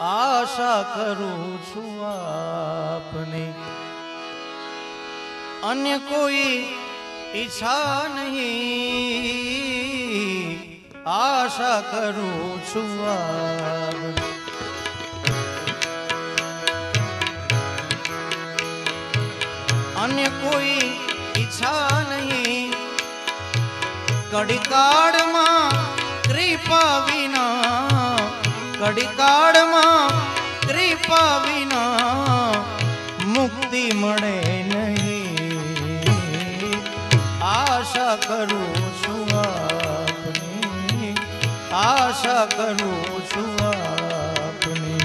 आशा करूं छू आपने, अन्य कोई इच्छा नहीं, आशा करूं छू आपने। अन्य कोई इच्छा नहीं, कड़ीकाड़ मां कृपा विना, कड़ीकाड़ मां कृपा विना मुक्ति मळे नहीं, आशा करूं छू आपनी, आशा करूं छू आपनी।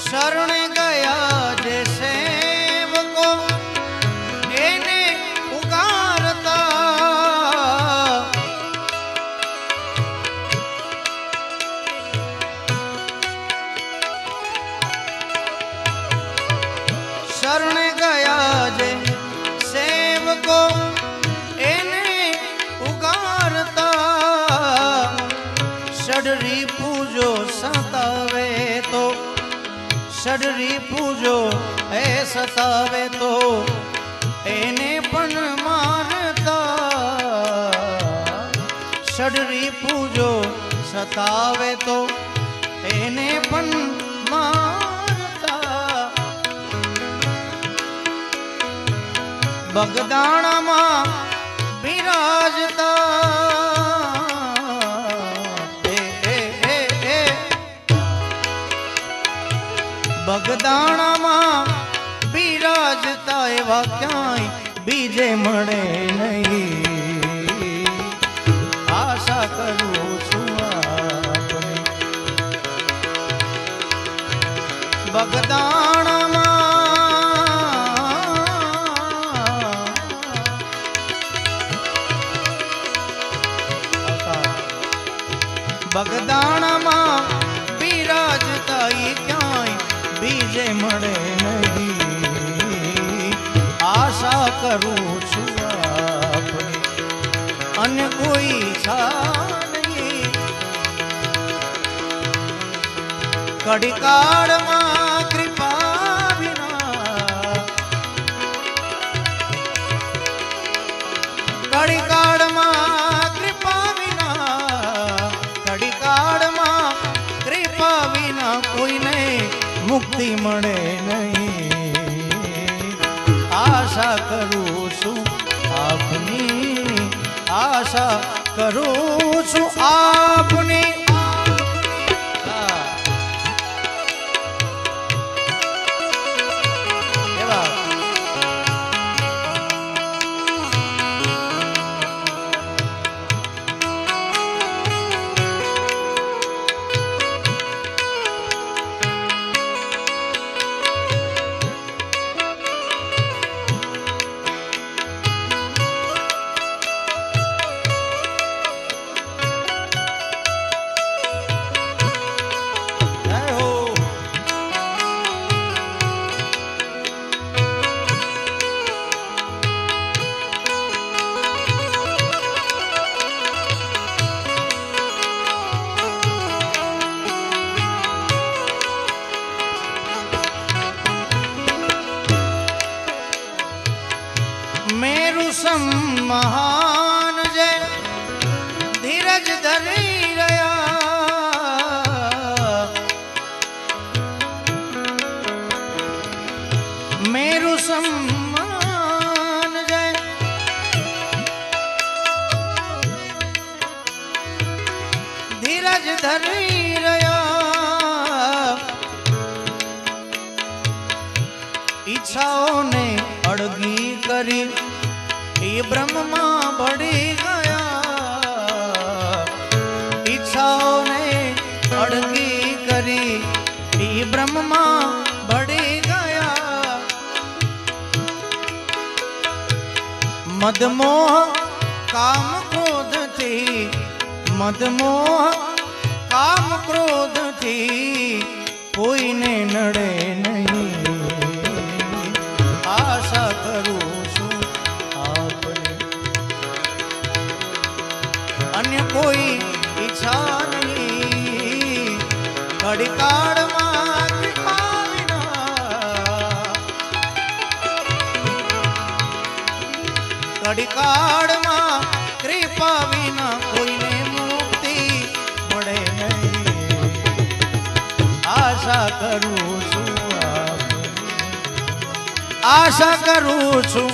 शरण गया जे सेवको एने पुकारता, शरण गया जे सेवको एने पुकारता, षडरी पूजो सतावे तो, षडरी पूजो है सतावे तो एने पण मारता, षडरी पूजो सतावे तो एने पण मारता। बगदाणा मां बिराजता, बगदाणा मां बिराजता एवा क्यांय बीजे मळे नहीं, आशा करूं छू आपनी। बगदाणा मां बगदाणा मां बिराजता क्यांय बीजे मळे नहीं, आशा करूं छू आपनी, अन्य कोई इच्छा नहीं। कड़ीकाड़ मां कृपा विना, कड़ीकाड़ मां कृपा विना, कड़ीकाड़ मां कृपा विना कोई नहीं मुक्ति मळे नहीं, आशा करूं छू आपनी, आशा करूं छू आपनी। महान जय धीरज धरी रया, मेरु सम्मान जय धीरज धरी रया, इच्छाओं ने अड़गी करी ये ब्रह्म मां बढ़ी गया, ઈચ્છાઓને અડગી કરી ઈ બ્રહ્મમાં ભળી ગયા મદમોહ કામ ક્રોધથી મદમોહ કામ ક્રોધથી કોઈને નડે નહીં આશા કરું છું આપને અન્ય કોઈ ઈચ્છા નહીં ઘડીકાળમાં કૃપા વિના ઘડીકાળમાં કૃપા વિના કોઈને મુક્તિ મળે નહીં આશા કરું છું આશા કરું છું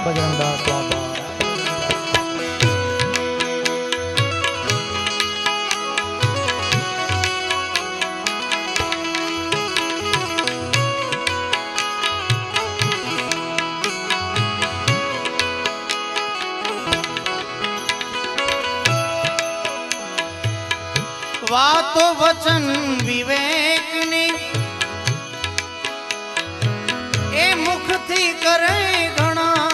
બજરંગદાસ બાબા વાતો વચન વિવેકની એ મુખથી કરે ઘણા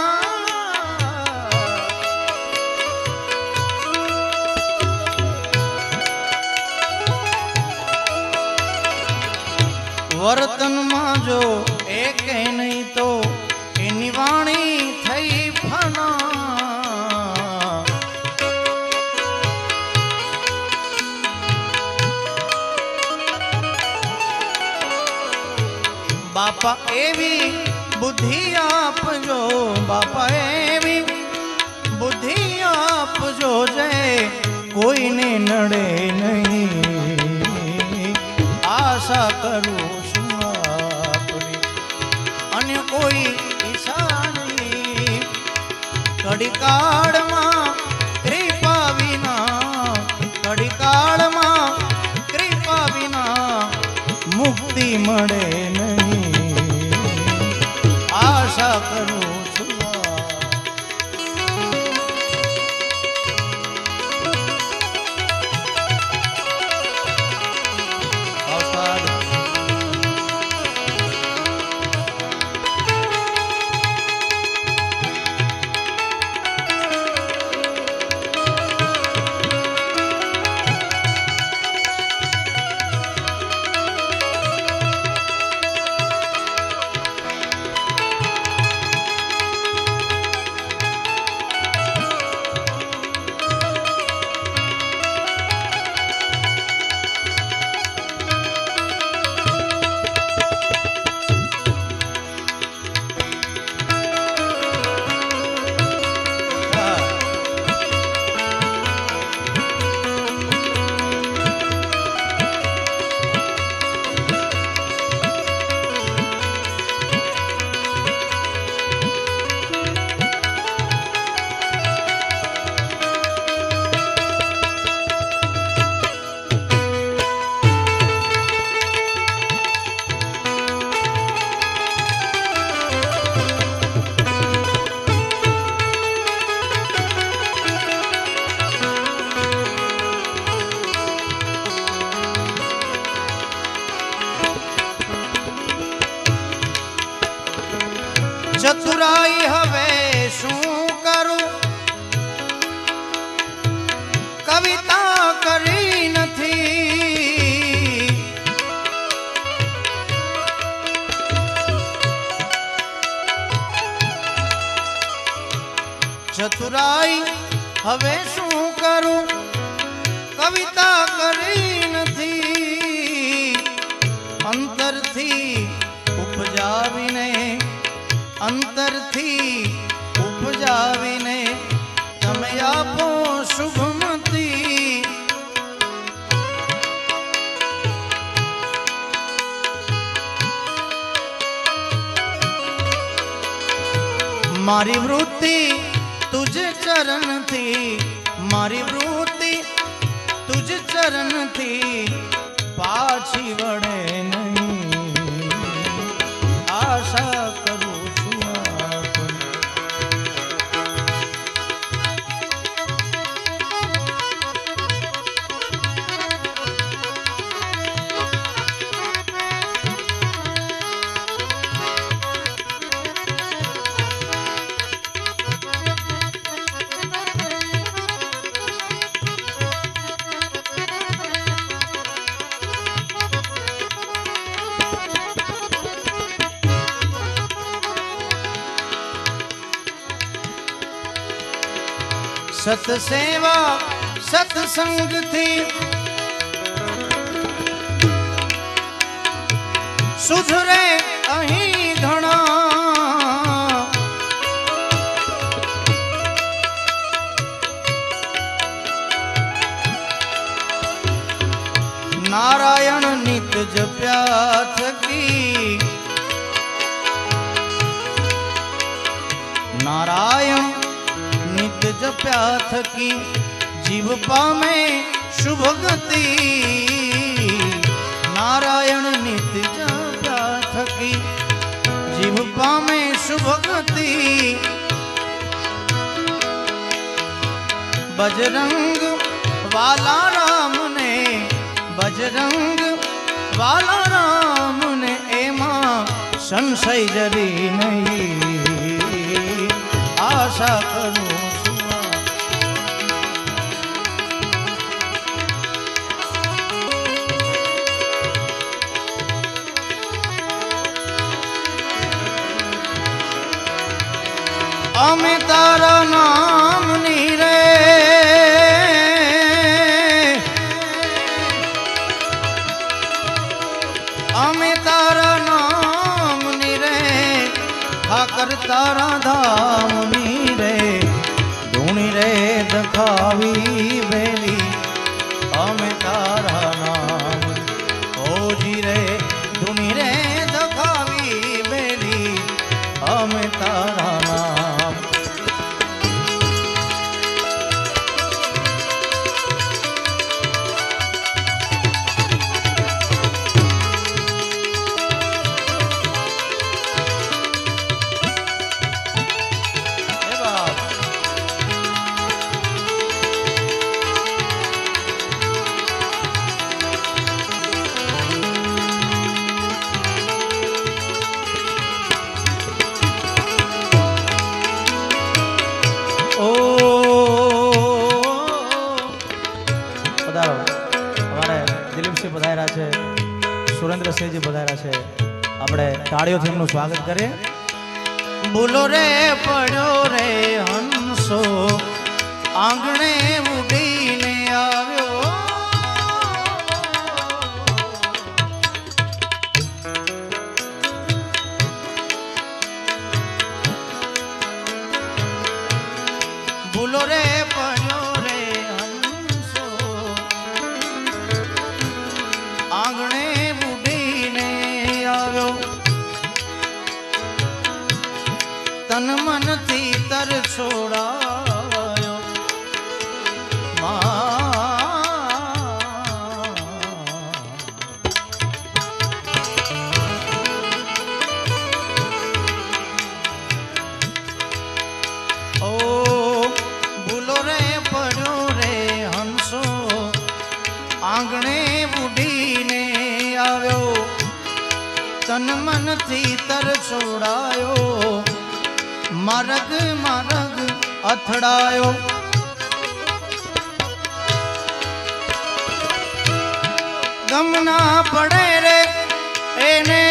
વર્તનમાં જો એક નહીં તો એની વાણી થઈ ફના બાપા એવી બુદ્ધિ આપજો બાપા એવી બુદ્ધિ આપજો જે કોઈને નડે નહીં આશા કરું છું આપની અન્ય કોઈ ઈચ્છા નહીં ઘડીકાળમાં કૃપા વિના ઘડીકાળમાં કૃપા વિના મુક્તિ મળે નહીં આશા કરું છું ચતુરાઈ હવે શું કરું કવિતા કરી નથી ચતુરાઈ હવે શું કરું કવિતા કરી નથી અંતરથી ઉપજાવીને અંતરથી ઉપજાવીને તમે આપો શુભમતી मारी वृत्ति तुझे चरण थी, मारी वृत्ति तुझे चरण थी, पाछी वड़े नहीं, आशा करूं છું આપને। सतसेवा सत्संग थी, सुधरे अहीं घणा, नारायण नित जप्या थकी, नारायण नित जप्या थकी, जीव पामे शुभ गति, नारायण नित जप्या थकी, जीव पामे शुभ गति, बजरंग वाला राम ने, बजरंग वाला राम ने, एमा संशय जरी नहीं, आशा करूं અમે તારા નામની રે, અમે તારા નામની રે, ઠાકર તારા ધામની રે, ધૂણી રે દખાવી વેલી, અમે તારા નામ ઓજી રે, ધૂણી રે દખાવી વેલી, અમે તારા નામ। સુરેન્દ્રસિંહજી પધાર્યા છે, આપણે તાળીઓથી એમનું સ્વાગત કરીએ। બોલો રે પડ્યો રે હંસો, આંગણે ઉડીને આવ્યો, બોલો રે પડ્યો રે હંસો, આંગણે तन मन थी तर छोड़ायो, ओ भूलो रे पड़ो रे हंसो, आंगणे बुढ़ीने आव्यो, तन मन थी तर छोड़ायो, मार्ग मार्ग અથડાયો, ગમ ના પડે રે એને,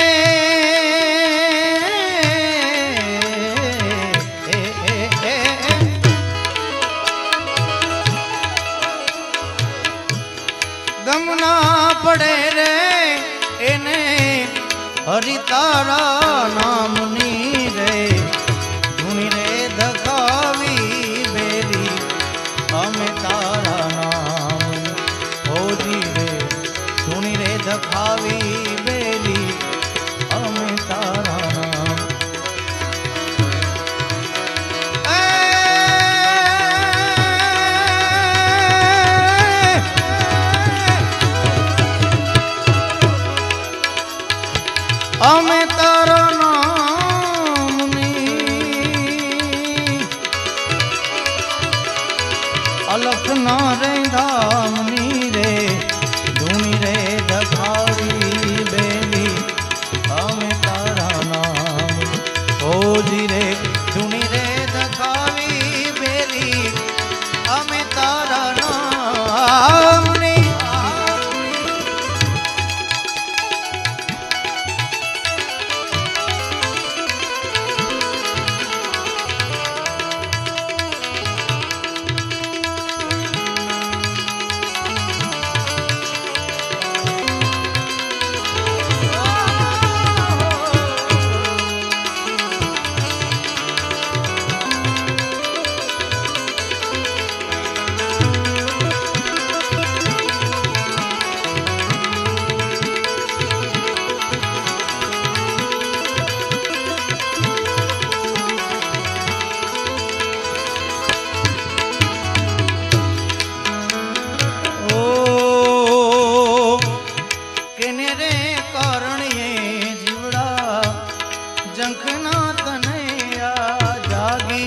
ગમ ના પડે રે એને, હરિ તારા નામની રે, ધૂણી રે ધકાવી બેલી, અમે તારા નામ ઓજી રે, ધૂણી રે ધકાવી બેલી, અમે તારા નામ। ना रे धामनी रे धूनी रे दखावी बेली हमें तारा नाम ओ जी रे धूनी रे दखावी बेली हमें तारा नाम ने जंखना तनया जागी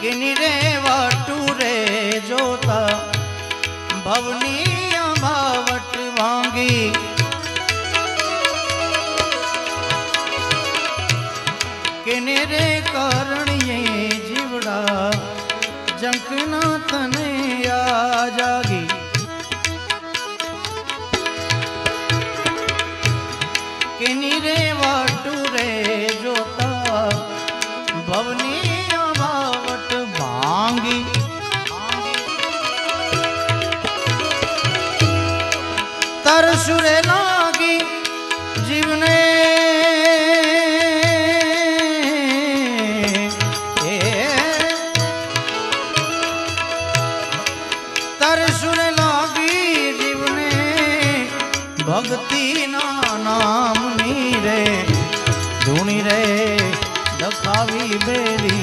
किनी रे वाटू रे जोता भवनिया भावट वांगी किनी रे कारणिये जीवड़ा जंखना तनया जागी किनी रे वाटू रे जोता भवनी भावट भांगी तरसुरे लागी जीवने तरसुरे लागी जीवने भक्ति ना नाम रे धूनी रे दखावी बेली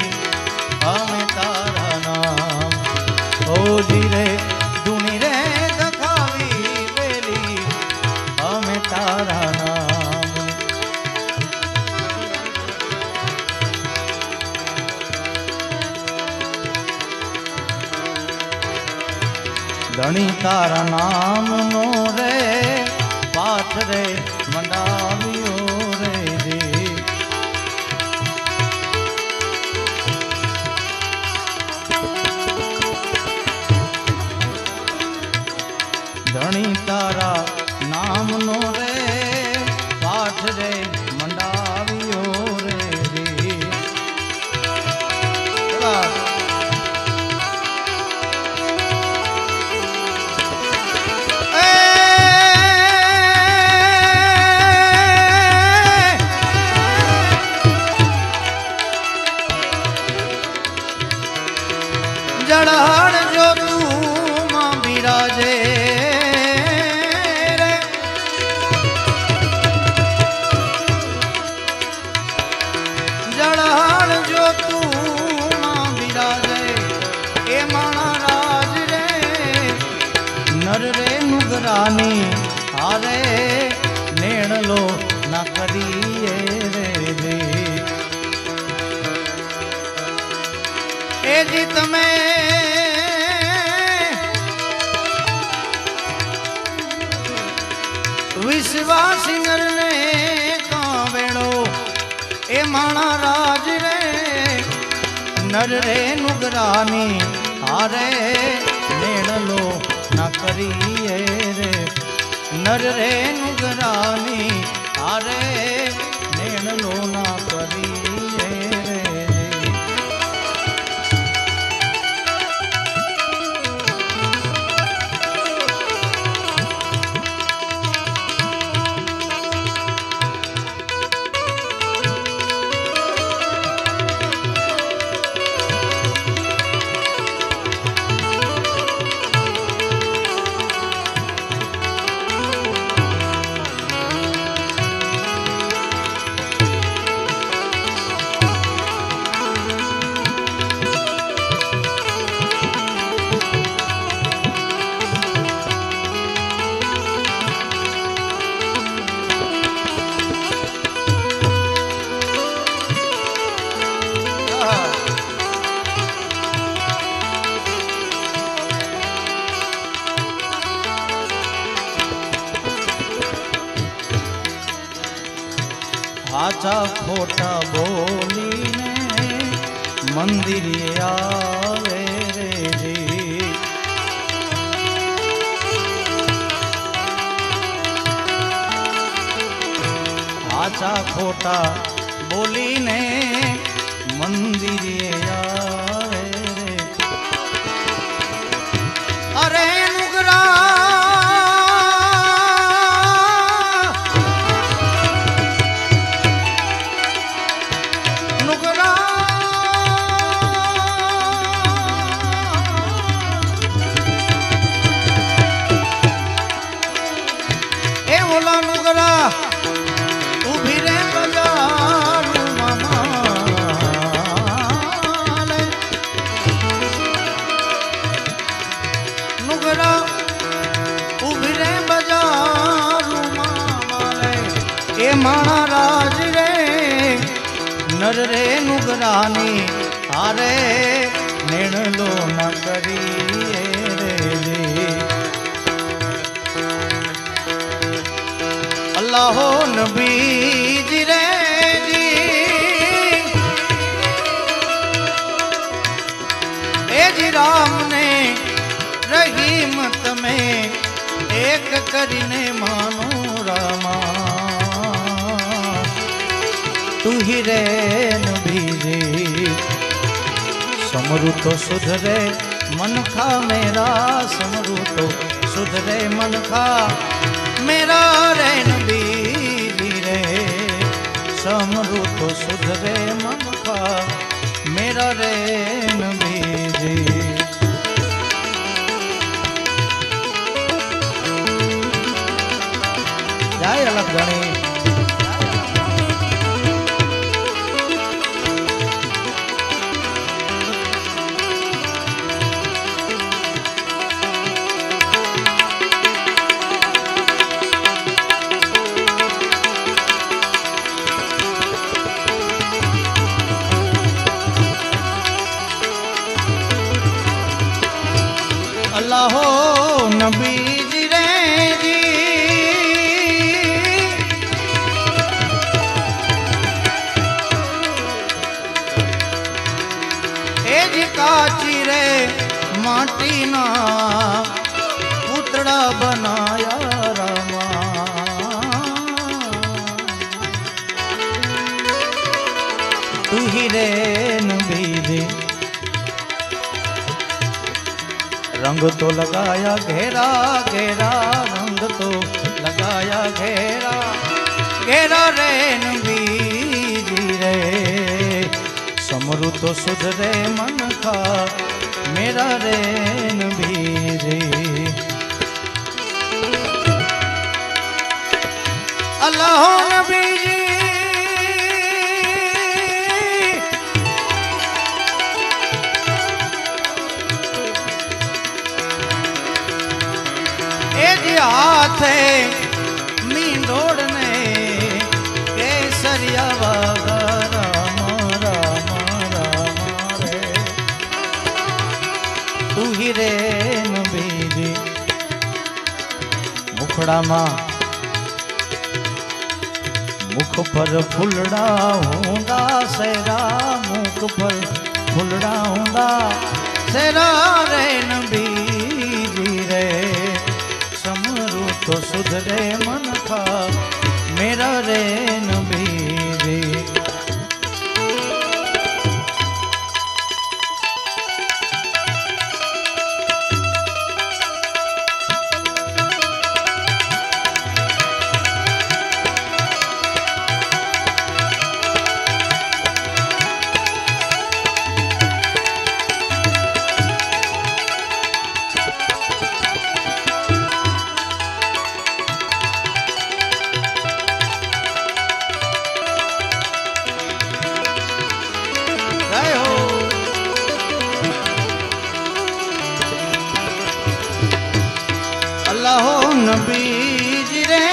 हमें तारा नाम ओ जी रे धूनी रे दखावी बेली हमें तारा नाम धनी तारा नाम नो रे पाठ रे मंडावियो रे जी धनी तारा नाम नो रे पाठ रे मंडावियो रे जी जड़ाड़ जो तू मां बिराजे रे जड़ाड़ जो तू मां बिराजे ए माना राज रे नर रे नुगरानी हारे नेण लो ना करिए रे दे ए जी तमे विश्वासी नर ने कावेड़ो ए माना राज रे नर रे नुगरानी हारे नेण लो ना करिए रे नर रे नुगरानी हारे नेण लो ना करिए रे आचा खोटा बोलीने मंदिर आवे रे जी। आचा खोटा बोलीने मंदिर आवे रे। अरे नुगरा माणा राज रे नर रे नुगरानी आरे नेण लो न करिए रे जी। अल्लाह नबी जी रे जी ए जी राम ने रहीमत में एक करीने मानो रामा। तू ही रे नबी जी समरू तो सुधरे मन खा मेरा, समरू तो सुधरे मन खा मेरा रे नबी जी रे। समरू तो सुधरे मन खा मेरा रे नबी जी। जय अलग गणी। अल्लाह नबी जी रे जी ए जी काची रे माटी ना पुतड़ा बनाया रामा। तू ही रे नबी जी रंग तो लगाया घेरा घेरा, रंग तो लगाया घेरा घेरा रे नबी जी रे। समरू तो सुधरे मन खा मेरा रे नबी जी। अल्लाह नबी जी हाथे मींडोड़ ने केसरिया वागा रामा रामा रामा रे। तू ही रे नबी जी मुखड़ा मां मुख पर फुलड़ा होंदा सेरा, मुख पर फुलड़ा होंदा सेरा रे नबी जी रे। तो सुधरे मन खा मेरा रे नबी जी। नबी जी रे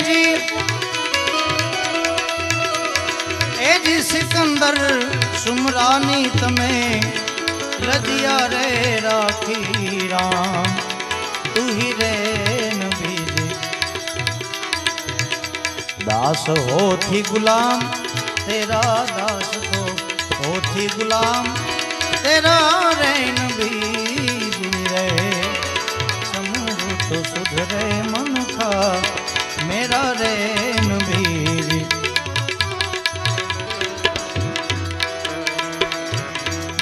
जी ए जी सिकंदर सुमरानी तमे लजिया रे राखी राम। तू ही रे नबी जी दास हो थी गुलाम तेरा दास तो हो थी गुलाम तेरा रैन भी रहे समझ तो सुधरे मन का मेरा रैन भी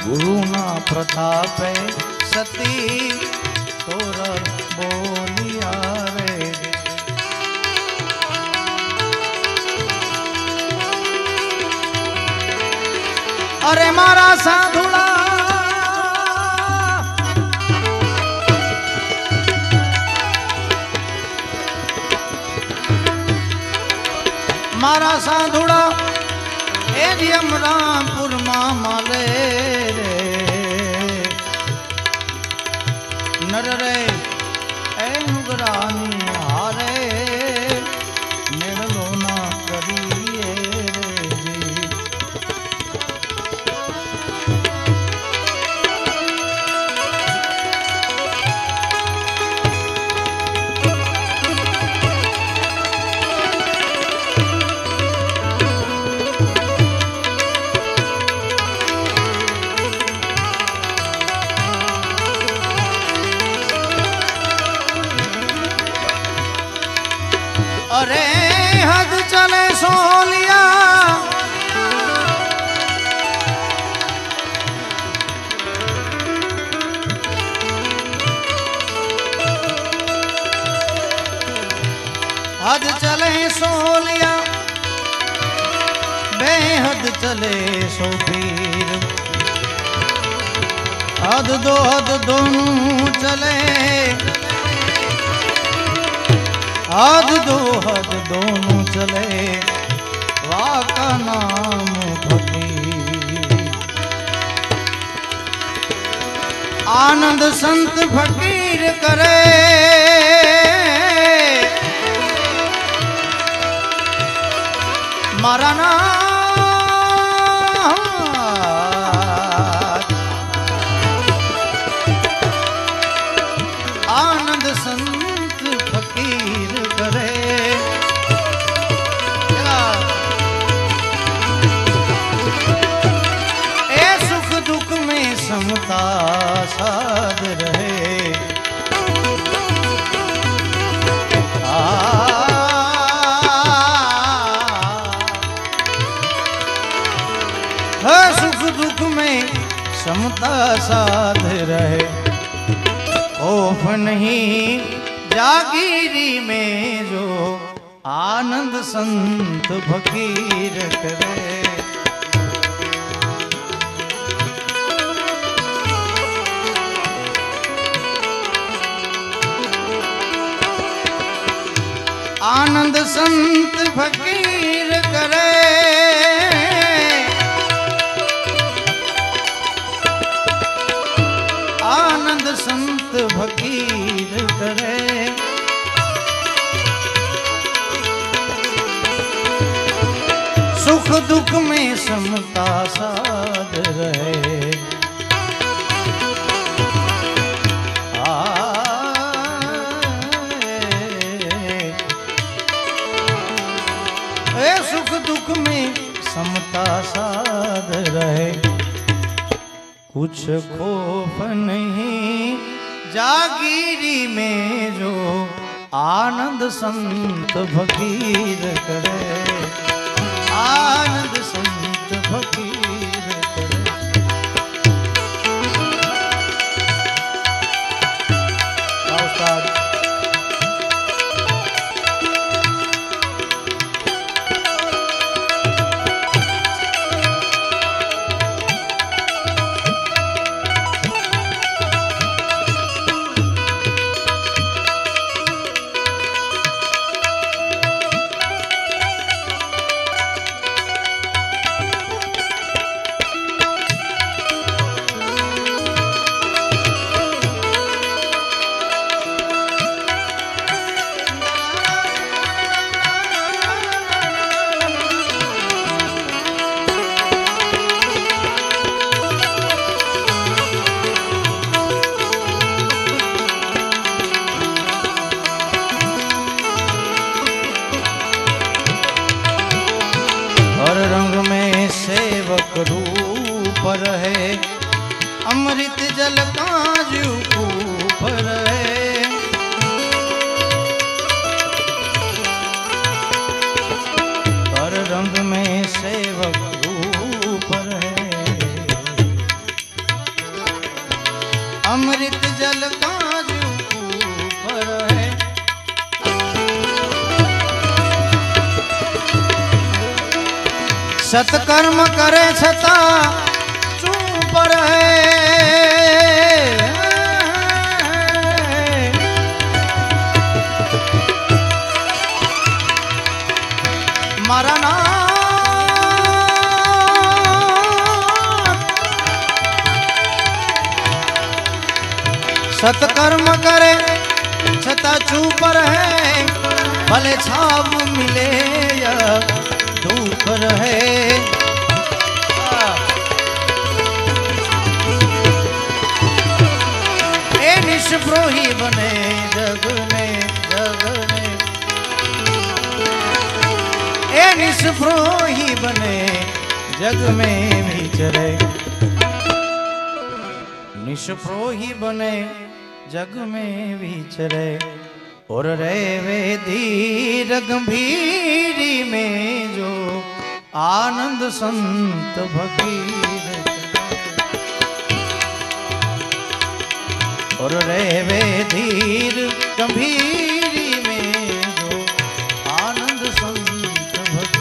गुरु ना प्रतापे सती तोरा बोलिया रे अरे मारा साधुड़ा मारा साधुड़ा ए यमरामपुर माले रे नर रे ए नुगरानी हारे निर्लो ना करिए अरे हद चले सोलिया हद चले सोलिया बेहद चले सो पीर हद दो हद दोनों चले हद दोनों चले वाका नाम फकीर आनंद संत फकीर करे मारा नाम आनंद संत फकीर करे ए सुख दुख में समता साध रहे सुख दुख में समता साध रहे खौफ नहीं जागीरी में जो आनंद संत फकीर करे आनंद संत फकीर करे आनंद संत फकीर करे सुख दुख में समता साध रहे सुख दुख में समता साध रहे कुछ खौफ नहीं जागीरी में जो आनंद संत फकीर करे आनंद संत फकीर करे उस्ताद रंग में सेवक रूप रहे, अमृत जल काजू कूप रहे। कर रंग में सेवक रूप रहे, अमृत जल काजू कूप रहे। सत्कर्म करे छता चूप रहे, मारा नाम सत्कर्म करे छता चूप रहे, भले छाव मिले या धूप रहे। ए निष्प्रोही बने जग में, जग में ए निष्प्रोही बने जग में विचरे, निष्प्रोही बने जग में विचरे। और रेवे धीर गंभीरी में जो आनंद संत भगीरथ, और रेवे धीर गंभीरी में जो आनंद संत भगीरथ।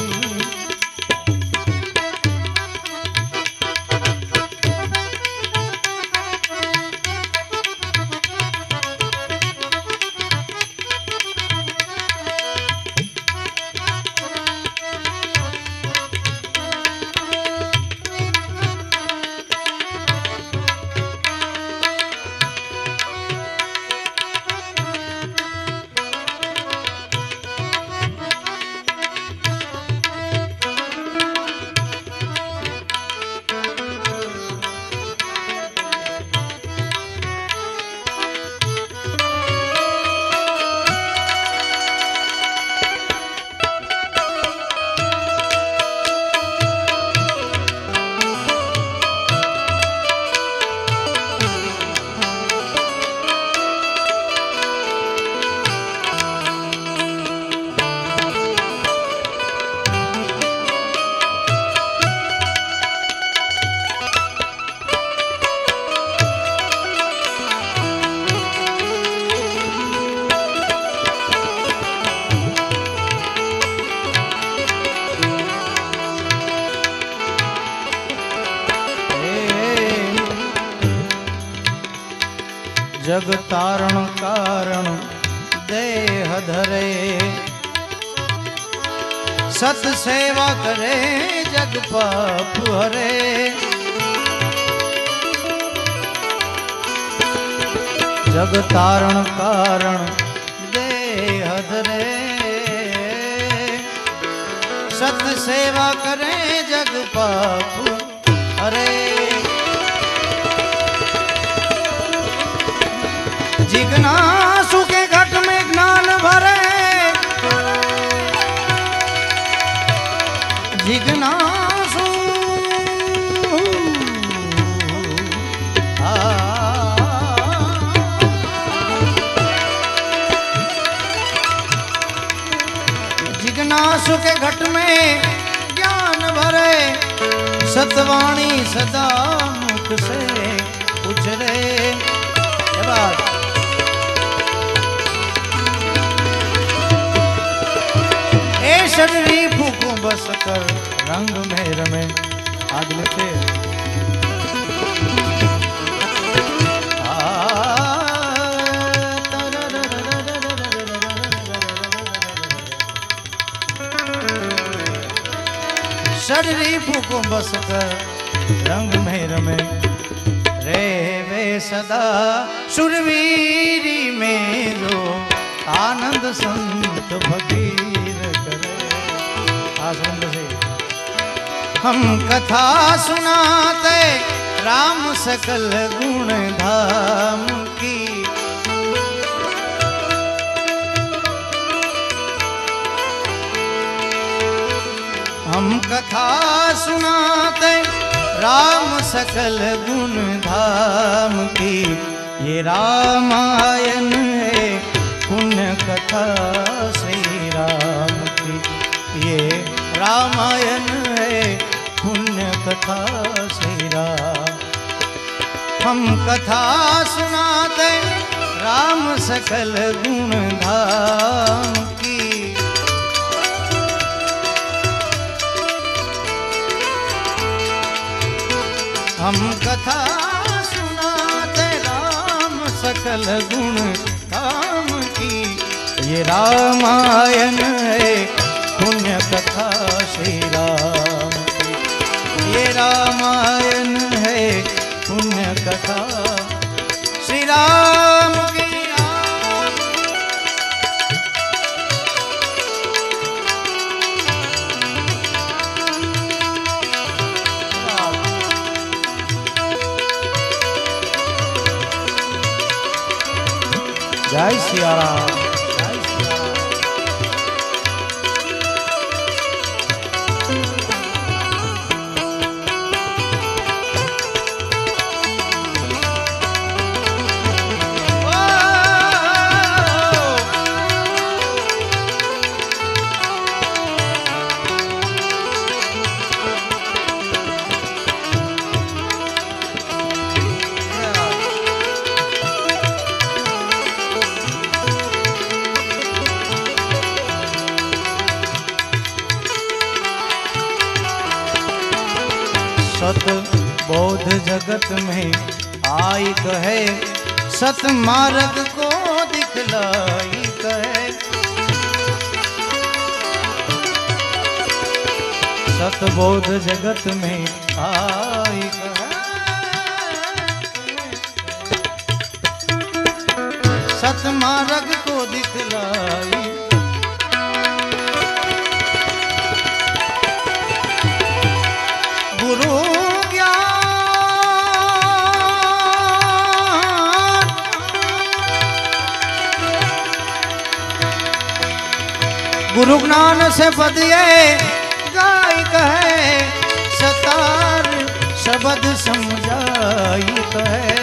जग तारण कारण देह धरे, सत सेवा करे जग पाप हरे। जग तारण कारण देह धरे, सत सेवा करे जग पाप हरे। जिज्ञासु के घट में ज्ञान भरे, जिज्ञासु जिज्ञासु के घट में ज्ञान भरे, सतवाणी सदा मुख से उछरे। बात शरीरी फूकों बस कर रंग में रमे। आज लिखे शरीरी फूकों बस कर रंग में रमे, रे वे सदा सुरवीरी में जो आनंद संत भगीर करे। आनंद से हम कथा सुनाते राम सकल गुण धाम की, हम कथा सुनाते राम सकल गुण धाम की। ये रामायण है पुण्य कथा श्री राम की। ये रामायण है पुण्य कथा श्री राम। हम कथा सुनाते राम सकल गुण धाम की। हम कथा सुनाते राम सकल गुण धाम की। ये रामायण है पुण्य कथा श्री राम की। ये रामायण है पुण्य कथा श्री राम की। जय सिया राम, जय सिया राम। सत बोध जगत में आई कहे, सत मार्ग को दिखलाई कहे। सत बोध जगत में आई कहे, सत मार्ग को दिखलाई। गुरु गुरु ज्ञान से बदिए गाय कहे, सतार शब्द समझाई कहे।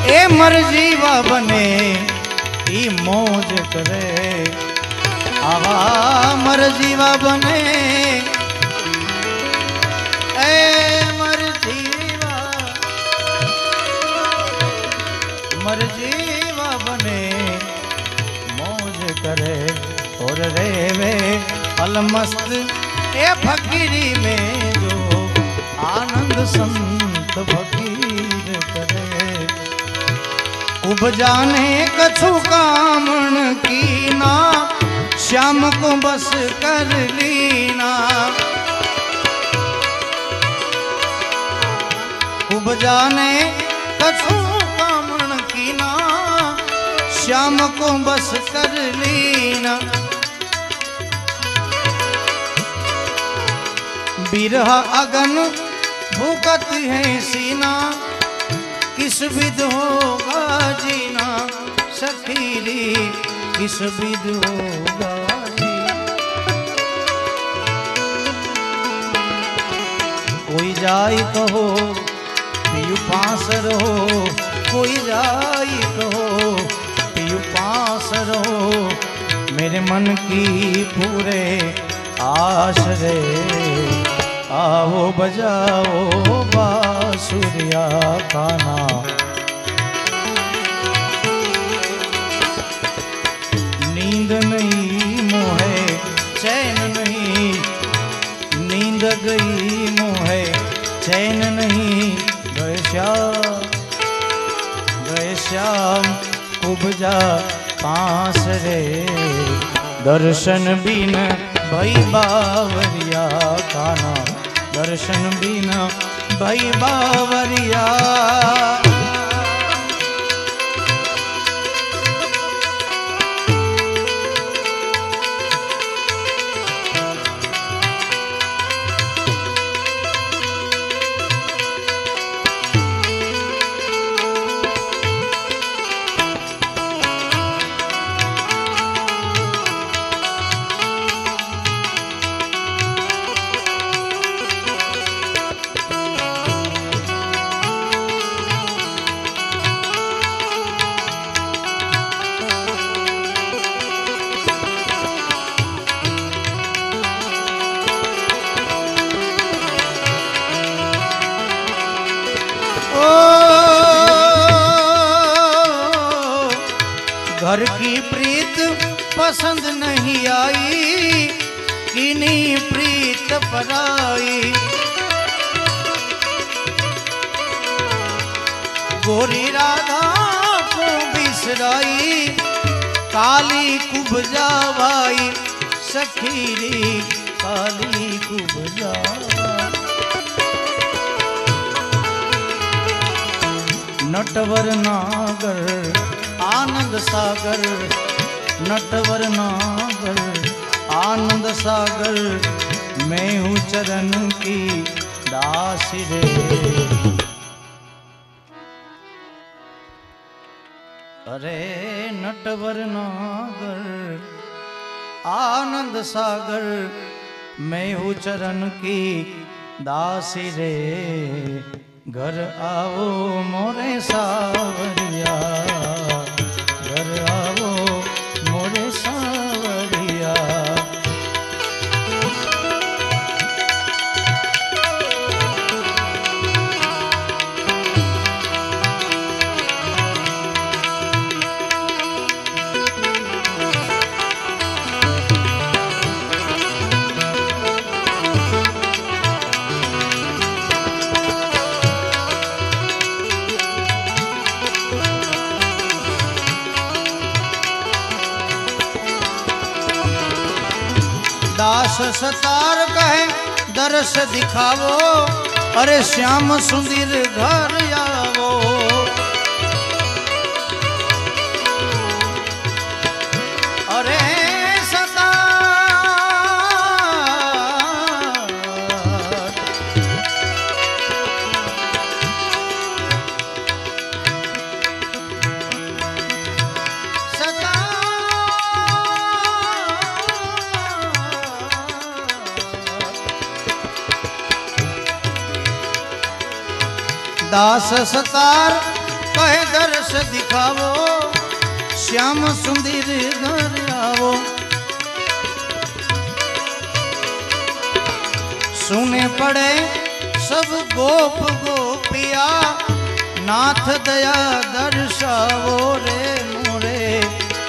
ए मर जीवा बने ई मौज करे, आवा मर जीवा बने मर जीवा बने मौज करे और रेवे अलमस्त ए फकीरी में जो आनंद संत फकीर करे। उपजाने कछु कामन कीना, श्याम को बस कर लीना। उपजाने कछु श्याम को बस कर लीना। बिरहा अगन भूकत है सीना, किस विध होगा जीना। सखीरी किस विध होगा जीना। कोई जाई कहो पियु पास रहो, कोई जाई कहो पियु पास रहो। मेरे मन की पूरे आश रे, आओ बजाओ बांसुरिया का नाम। नींद नहीं मोहे चैन नहीं, नींद गई मोहे चैन नहीं। गए श्याम उपजा पास रे, दर्शन बिन भई बावरिया काना। दर्शन बिन भई बावरिया। घर की प्रीत पसंद नहीं आई, किनी प्रीत पराई। गोरी राधा को बिसराई, काली कुबजा भाई सखी री काली कुबजा। नटवर नागर आनंद सागर, नटवर नागर आनंद सागर, मैं हूँ चरण की दास रे। अरे नटवर नागर आनंद सागर, मैं हूँ चरण की दासी रे। घर आओ मोरे सावरिया, घर आओ मोरे सावरिया। दास सतार कहे दरस दिखावो, अरे श्याम सुंदर घर आवो। अरे दास सतार कहे दरस दिखावो, श्याम सुंदर घर आवो। सुने पड़े सब गोप गोपिया, नाथ दया दर्शावो रे मोरे,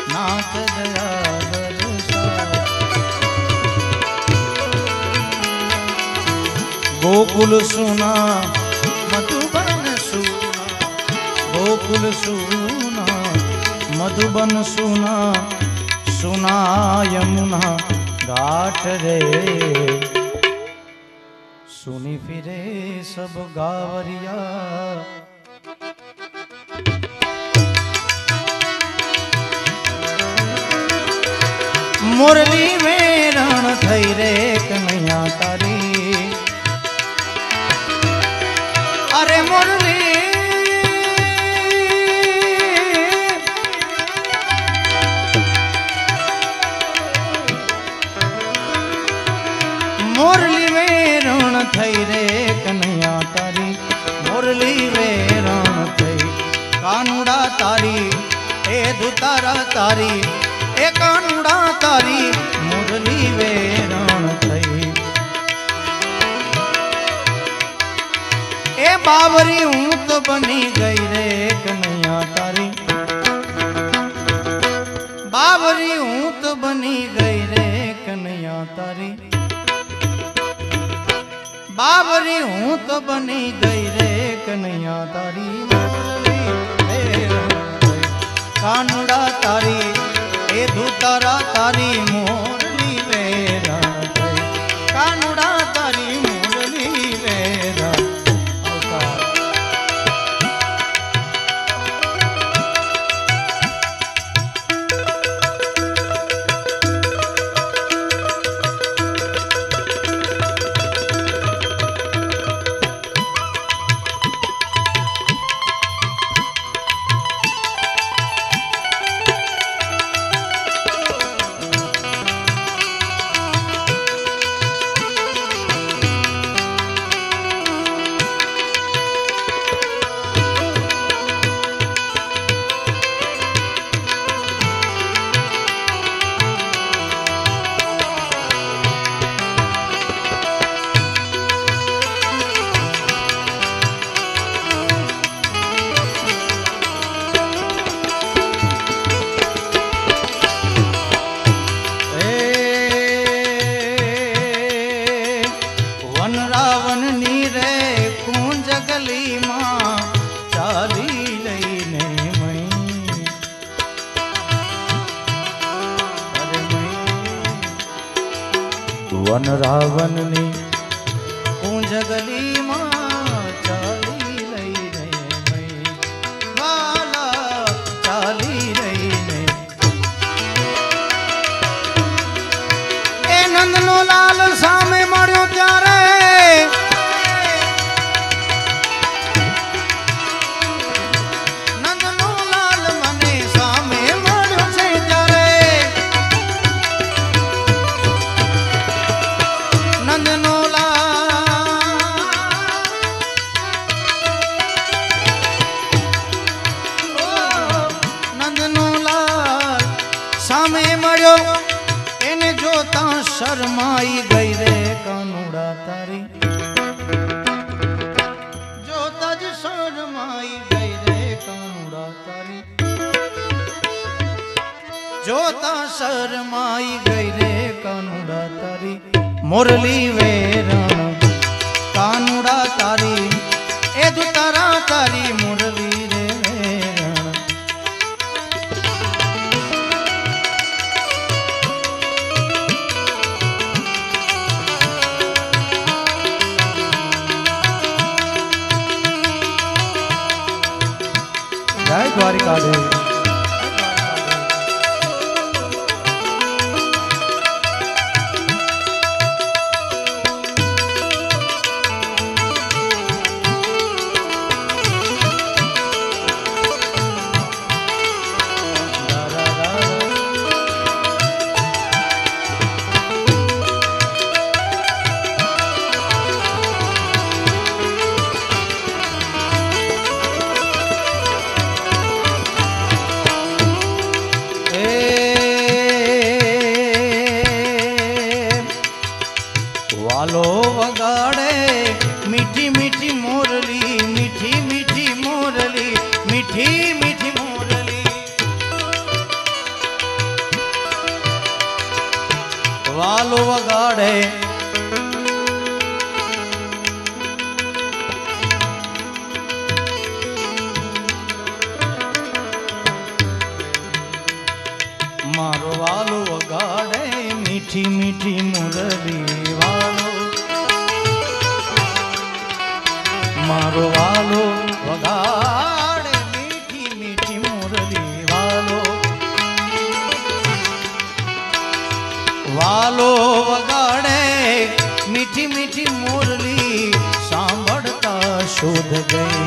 नाथ दया दर्शावो। गोकुल सुना मधुबन सुना, गोकुल सुना मधुबन सुना, सुना यमुना घाट रे। सुनी फिरे सब गावरिया, मुरली में रण थई रे कन्हैया तारी। अरे मुरली मुरली में रण थई रे कन्हैया तारी, मुरली में रण थई। कानुड़ा तारी ए दुतारा तारी, ए कानुड़ा तारी मुरली में रण थई। ए बावरी हूँ तो बनी गई रे कन्हैया तारी, बावरी हूँ तो बनी गई रे कन्हैया तारी, बावरी हूँ तो बनी गई रे कन्हैया तारी। कानुड़ा तारी ए धुतारा तारी, मोरली वेरा कानुड़ा तारी मोरली वेरा। વન રાવણની કુંજ ગલીમાં ચાલી રહી ને મય વાલા ચાલી રહી ને એ નંદનો લાલ સામે મળ્યો ત્યારે નંદનો લાલ મને સામે મળ્યો છે ત્યારે નંદનો સામે મળ્યો એને જોતા શરમાઈ ગઈ રે કાનુડા તારી જોતા જ શરમાઈ ગઈ રે કાનુડા તારી જોતા શરમાઈ ગઈ રે કાનુડા તારી મુરલી વેરણ કાનુડા તારી એ દુતારા તારી મુરલી રે વેરણ જય દ્વારિકાધીશ વાલો વગાડે મીઠી મીઠી મોરલી મીઠી મીઠી મોરલી મીઠી મીઠી મોરલી વાલો વગાડે મારો વાલો વગાડે મીઠી મીઠી મુરલી વાલો મારો વાલો વગાડે મીઠી મીઠી મુરલી વાલો વાલો વગાડે મીઠી મીઠી મુરલી સાંભળતા શોધ ગઈ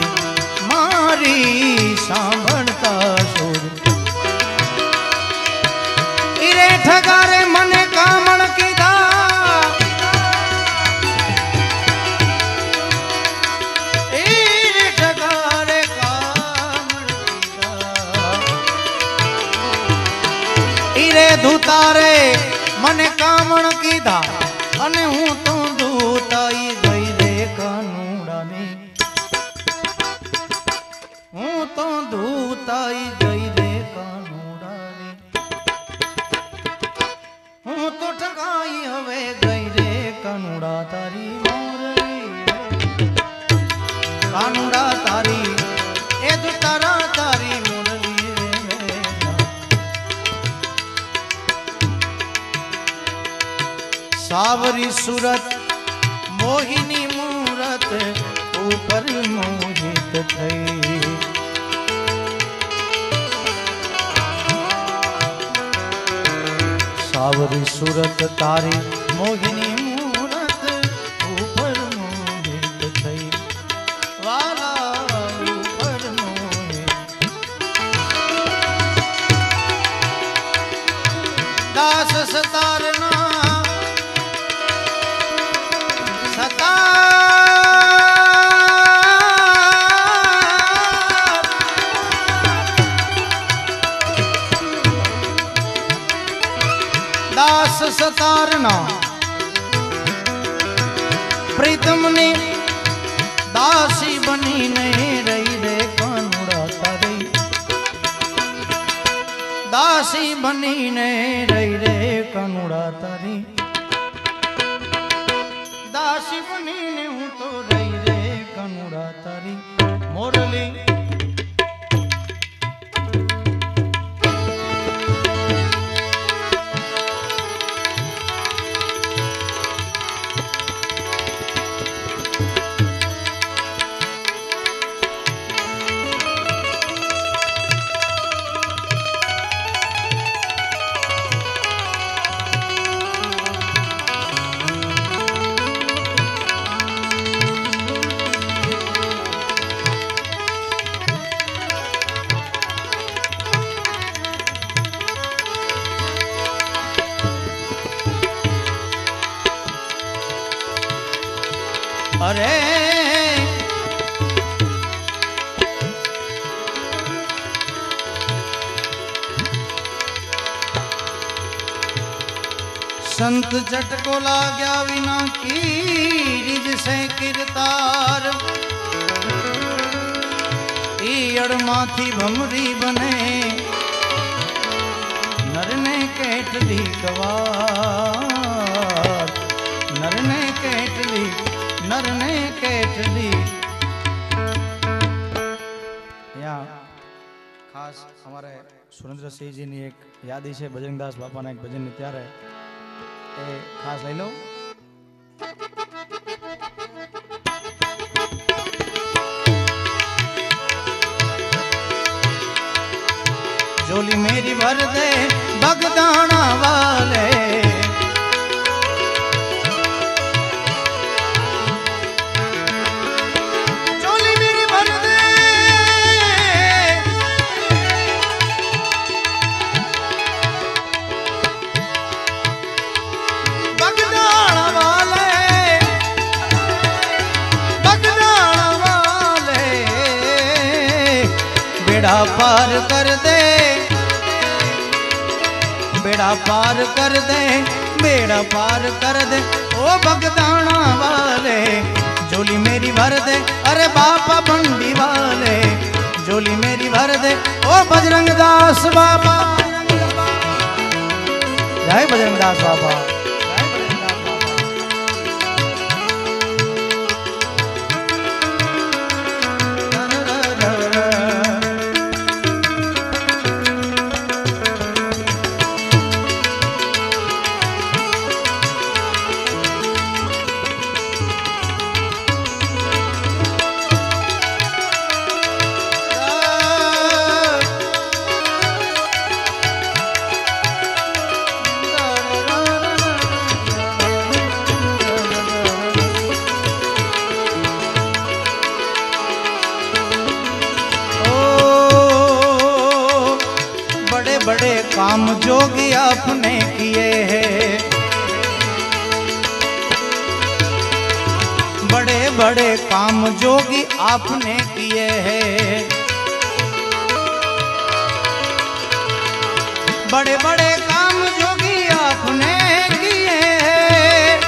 મારી સાંભળતા શોધ ઈરે ઠગારે મને કામણ કીધા ઈરે ઠગારે કામણ કીધા ઈરે ધૂતારે મને કામણ કીધા અને હું તો ધૂતાઈ ગઈ રે કાનુડાની હું તો ધૂતાઈ ગઈ રે કાનુડાની હું તો ઠગાઈ હવે ગઈ રે કાનુડા તારી મોરલી કાનુડા તારી એ દુતારા તારી મોરલી રે સાવરી સુરત મોહિની મૂરત ઉપર મોહિત થઈ સાવરી સુરત તારી મોહિની મૂરત ઉપર મોહિત થઈ વાલા ઉપર મોહિત દાસ સતારના દાસ સતારના પ્રીતમની દાસી બનીને રહી રે કાનુડા તારી દાસી બનીને રહી રે કાનુડા તારી દાસી બનીને હું તો રહી રે કાનુડા તારી મોરલી अरे संत चटको लाग्या विना की रिज से किरतार ईयड़ माथी भमरी बने नरने केटली कवार नरने केटली यहाँ खास हमारे सुरेंद्र सिंह जी ने एक यादी है बजरंगदास बापा ने एक भजन ने त्यारे ए खास लई लो। झोली मेरी भर दे बगदाना वाले झोली मेरी भर दे बगदाना वाले बेड़ा पार कर दे बेड़ा पार कर दे बेड़ा पार कर दे ओ बगदाना वाले झोली मेरी भर दे अरे बापा बंडी वाले झोली मेरी भर दे ओ बजरंगदास बाबा जय बजरंगदास बाबा। बड़े काम जोगी आपने किए हैं बड़े बड़े काम जोगी आपने किए हैं बड़े बड़े काम जोगी आपने किए हैं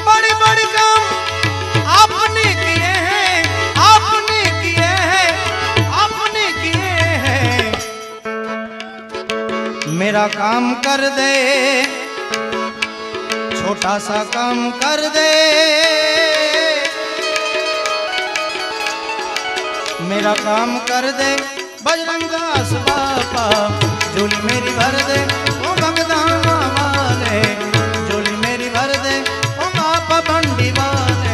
बड़े बड़े काम आपने किए हैं आपने किए हैं आपने किए हैं मेरा काम कर दे छोटा सा काम कर दे मेरा काम कर दे बजरंगदास बापा झोली मेरी भर दे ओ बगदाना वाले झोली मेरी भर दे ओ बापा बंडी वाले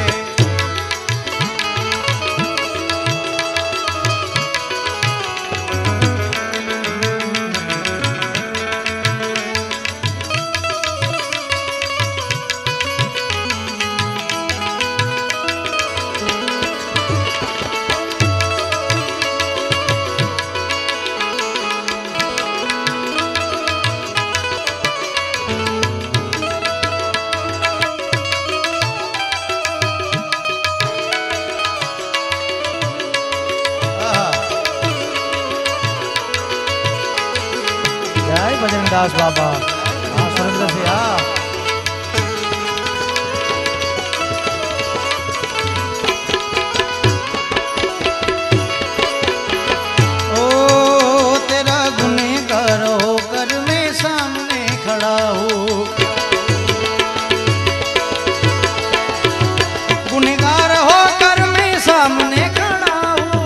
बजरंगदास बाबा हाँ सुरेंद्र से हाँ ओ तेरा गुनहगार होकर मैं सामने खड़ा हूँ गुनहगार होकर मैं सामने खड़ा हूँ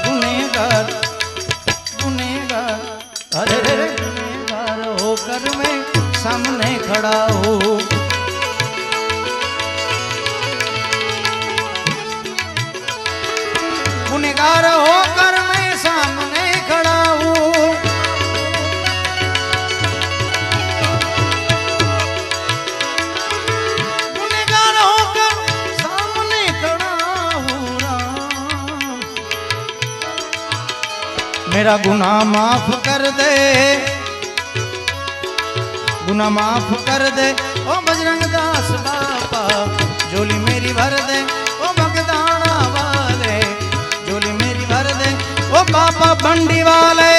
गुनहगार गुनहगार मेरा गुनाह माफ कर दे, गुनाह माफ कर दे ओ बजरंग दास बापा, झोली मेरी भर दे ओ भगदाना वाले, झोली मेरी भर दे ओ बापा बंडी वाले।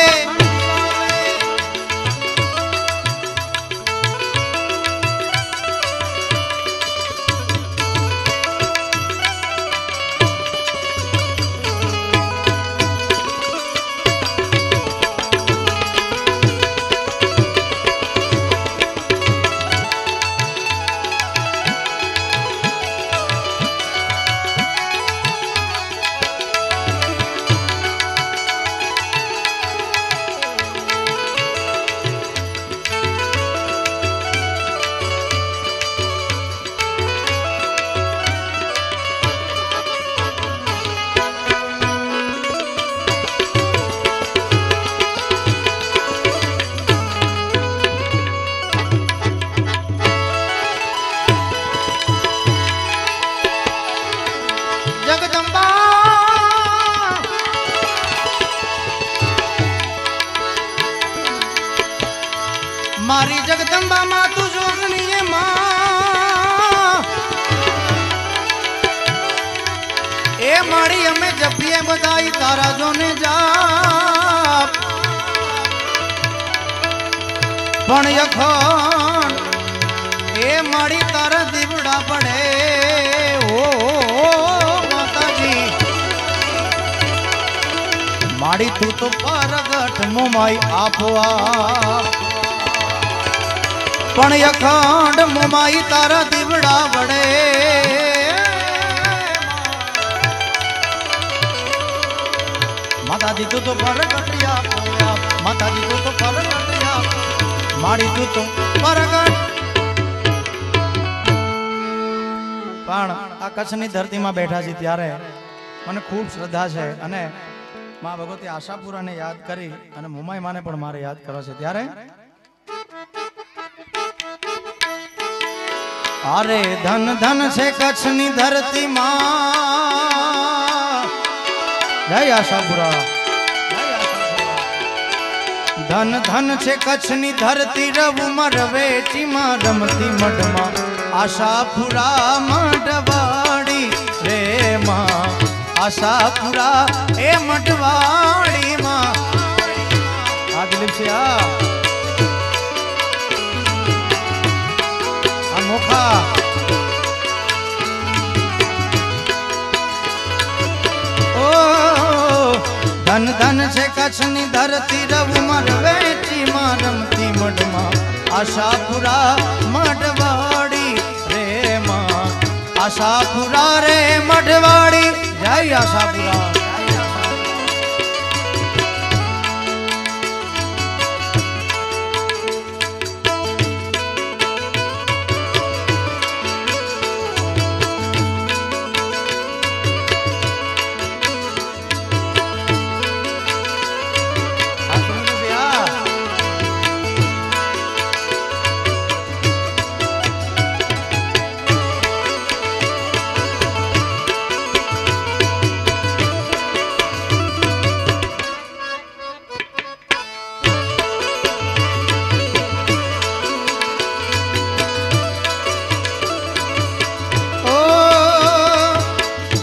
मारी जगदम्बा माँ तू जोगनी है माँ, ए माड़ी हमें जब भी बधाई तारा जोने जा पण यखन ए माड़ी तारा दिवड़ा पड़े ओ माता जी। माड़ी तू तो परगट मुमाई आपो आप पण अखंड मुमाई तारा दिवड़ा बड़े। माता जी तू तो परगटिया, माता जी तू तो परगटिया, माड़ी तू तो परगट। पण आ कच्छनी धरती में बैठा छी त्यारे मने खूब श्रद्धा छे अने मां भगवती आशापुरा ने याद करी अने मुमाई माने पण मारे याद करो छे त्यारे अरे धन धन से कच्छनी धरती मां। जय आशापुरा। धन धन से कच्छनी धरती रवु मरवे चीमा रमती मडमा आशापुरा मडवाड़ी रे मां, आशापुरा ए मडवाड़ी मां। आ दिलीप से मुखा ओ धन धन से कच्छनी धरती रवु मरवे चीमा रमती मडमा आशापुरा मडवाड़ी रे मां, आशापुरा रे मडवाड़ी। जय आशापुरा।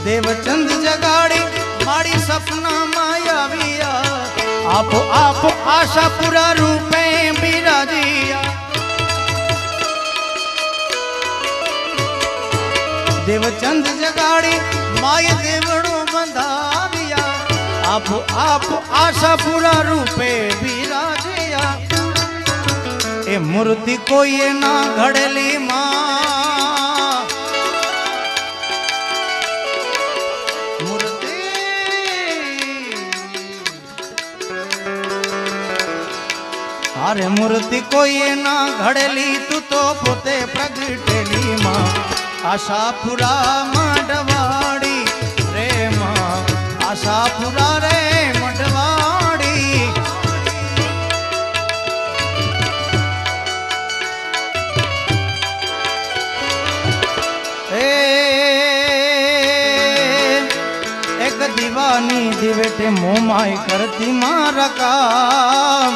देवचंद जगाड़ी माड़ी सपना मायाविया, आप आप आशापुरा रूपे बिराजिया। देवचंद जगाड़ी माय देवड़ो बंधाविया, आप आप आशापुरा रूपे बिराजिया। ए मूर्ति कोई ना घड़ेली मां, अरे मूर्ति कोई ना घड़ेली तू तो पोते प्रगटेली मां, आशापुरा मडवाड़ी रे मां, आशापुरा रे मडवाड़ी। एक दी दीवानी दिवेटे मोमाई करती मारा काम।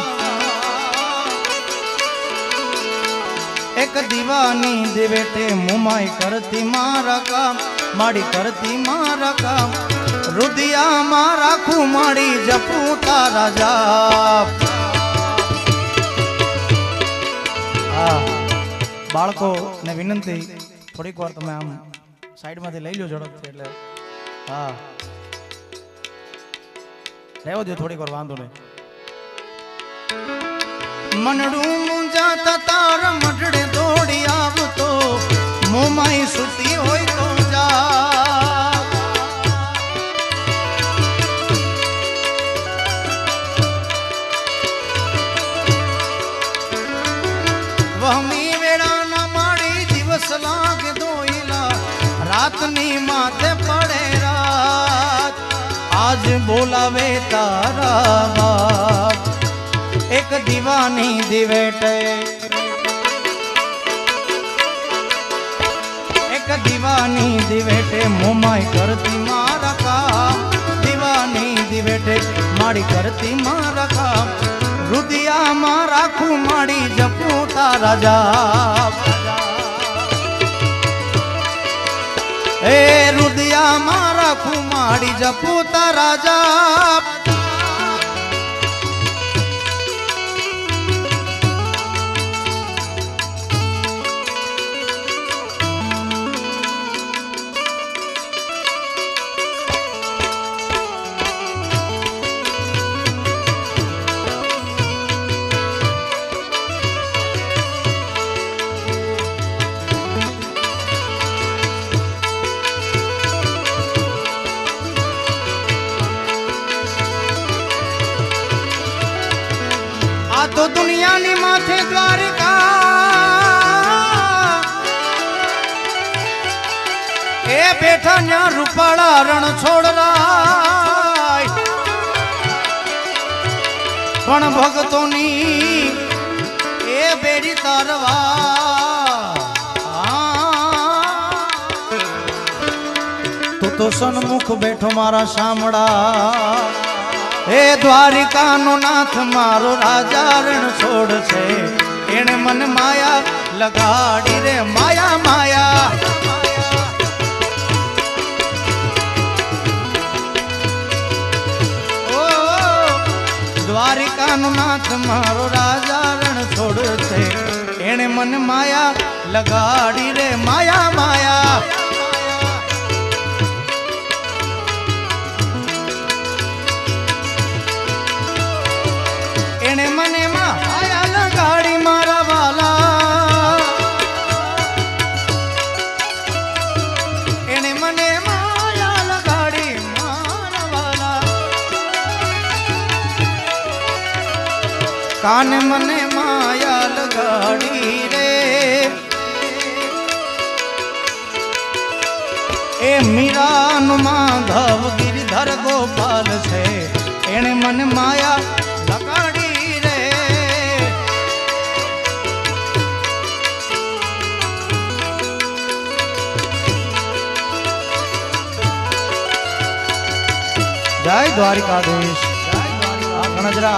एक दीवानी दिवेटे मोमाई करती मारा काम, माड़ी करती मारा काम। रुदिया मारा खुमाड़ी जपू तारा जाप। बाळको ने विनंती थोड़ीक वार तमे आम साइड मांथी लई लो झड़पथी એટલે હા રહેવા દો થોડીક વાર વાંધો નહીં। મનડું મુંજાતા તાર મઢડે દોડી આવતો મોમાઈ સુતી હોય તો જા। વહમી વેળાના માડી દિવસ લાગે દોઈલા, રાતની માથે પડે રાત। आज बोलावे तारा बाप। एक दीवानी दिवेटे, एक दीवानी दिवेटे मोमाई करती मारा काम। दीवानी दिवेटे माड़ी करती मारा काम। रुदिया मारा खुमाड़ी जपू तारा जाप। ए रुदिया मारा खुमाड़ी जपू तारा जाप। तो दुनिया नी माथे द्वारिका ए बैठा न्या रूपाड़ा रण छोड़ राय। पण भगतों नी ए बेड़ी तारवा। तो सन्मुख बैठो मारा शामड़ा। हे द्वारिका नो नाथ मारो राजा रण छोड़ छे। एने मन माया लगाड़ी रे माया माया। ओ द्वारिका नो नाथ मारो राजा रण छोड़ छे। एने मन माया लगाड़ी रे माया माया। एने मने माया लगाड़ी मारा वाला। एने मने माया लगाड़ी मारा वाला। कान मने माया लगाड़ी रे ए मीरा नु माधव गिरधर गोपाल छे। एने मन माया लगाड़ी जय द्वारिकाधीश। गणजरा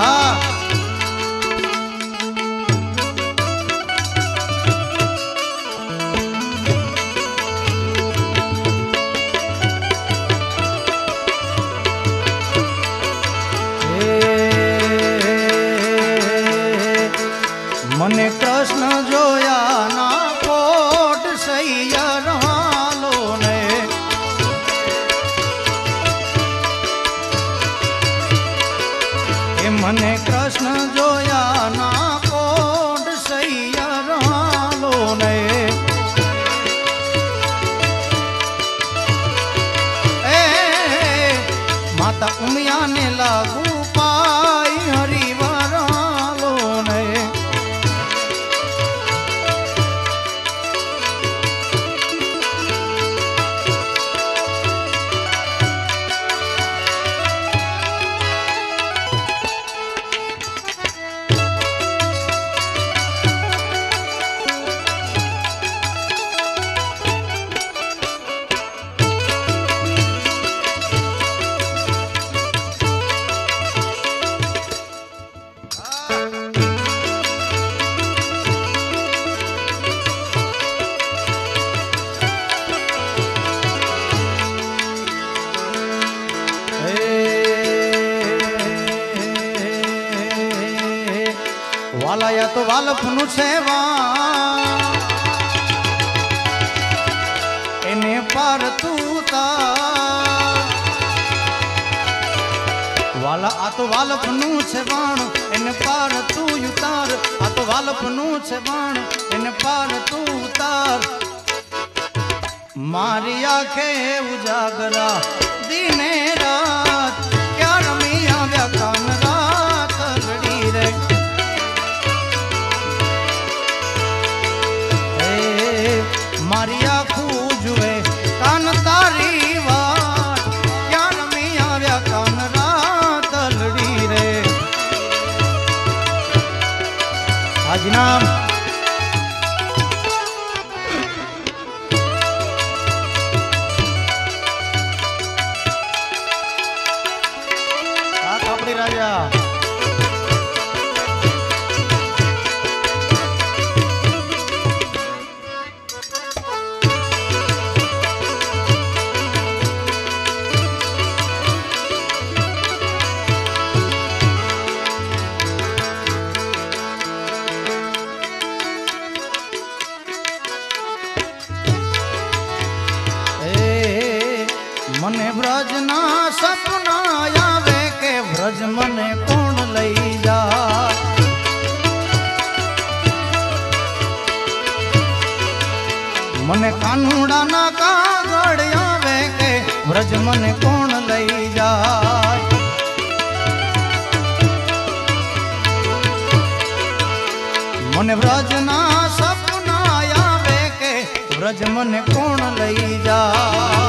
मने कृष्ण जोया ना कोट सैया हालो ने। मने कृष्ण जोया ना कोट सैया हालो ने। ए माता उमिया ने लागू पाई हरिवर हालो ने। વાલફનું સેવા એને પાર તું તાર વાલા આ તો વાલફનું છે વાણ એને પાર તું ઉતાર આ તો વાલફનું છે વાણ એને પાર તું ઉતાર મારી આંખે ઉજાગરા દિને રાત ક્યાં રમી આવ્યા કાન રાત લડી રે મારી આંખું જુએ કાન તારી વાત ક્યાં રમી આવ્યા કાન રાત લડી રે હાજી નામ રાજા મને બ્રજના સપના આવે કે બ્રજ મને કોણ લઈ જા મને કાનુડાના કાગળ આવે કે બ્રજ મને કોણ લઈ જાય મને બ્રજના સપના આવે કે બ્રજ મને કોણ લઈ જાય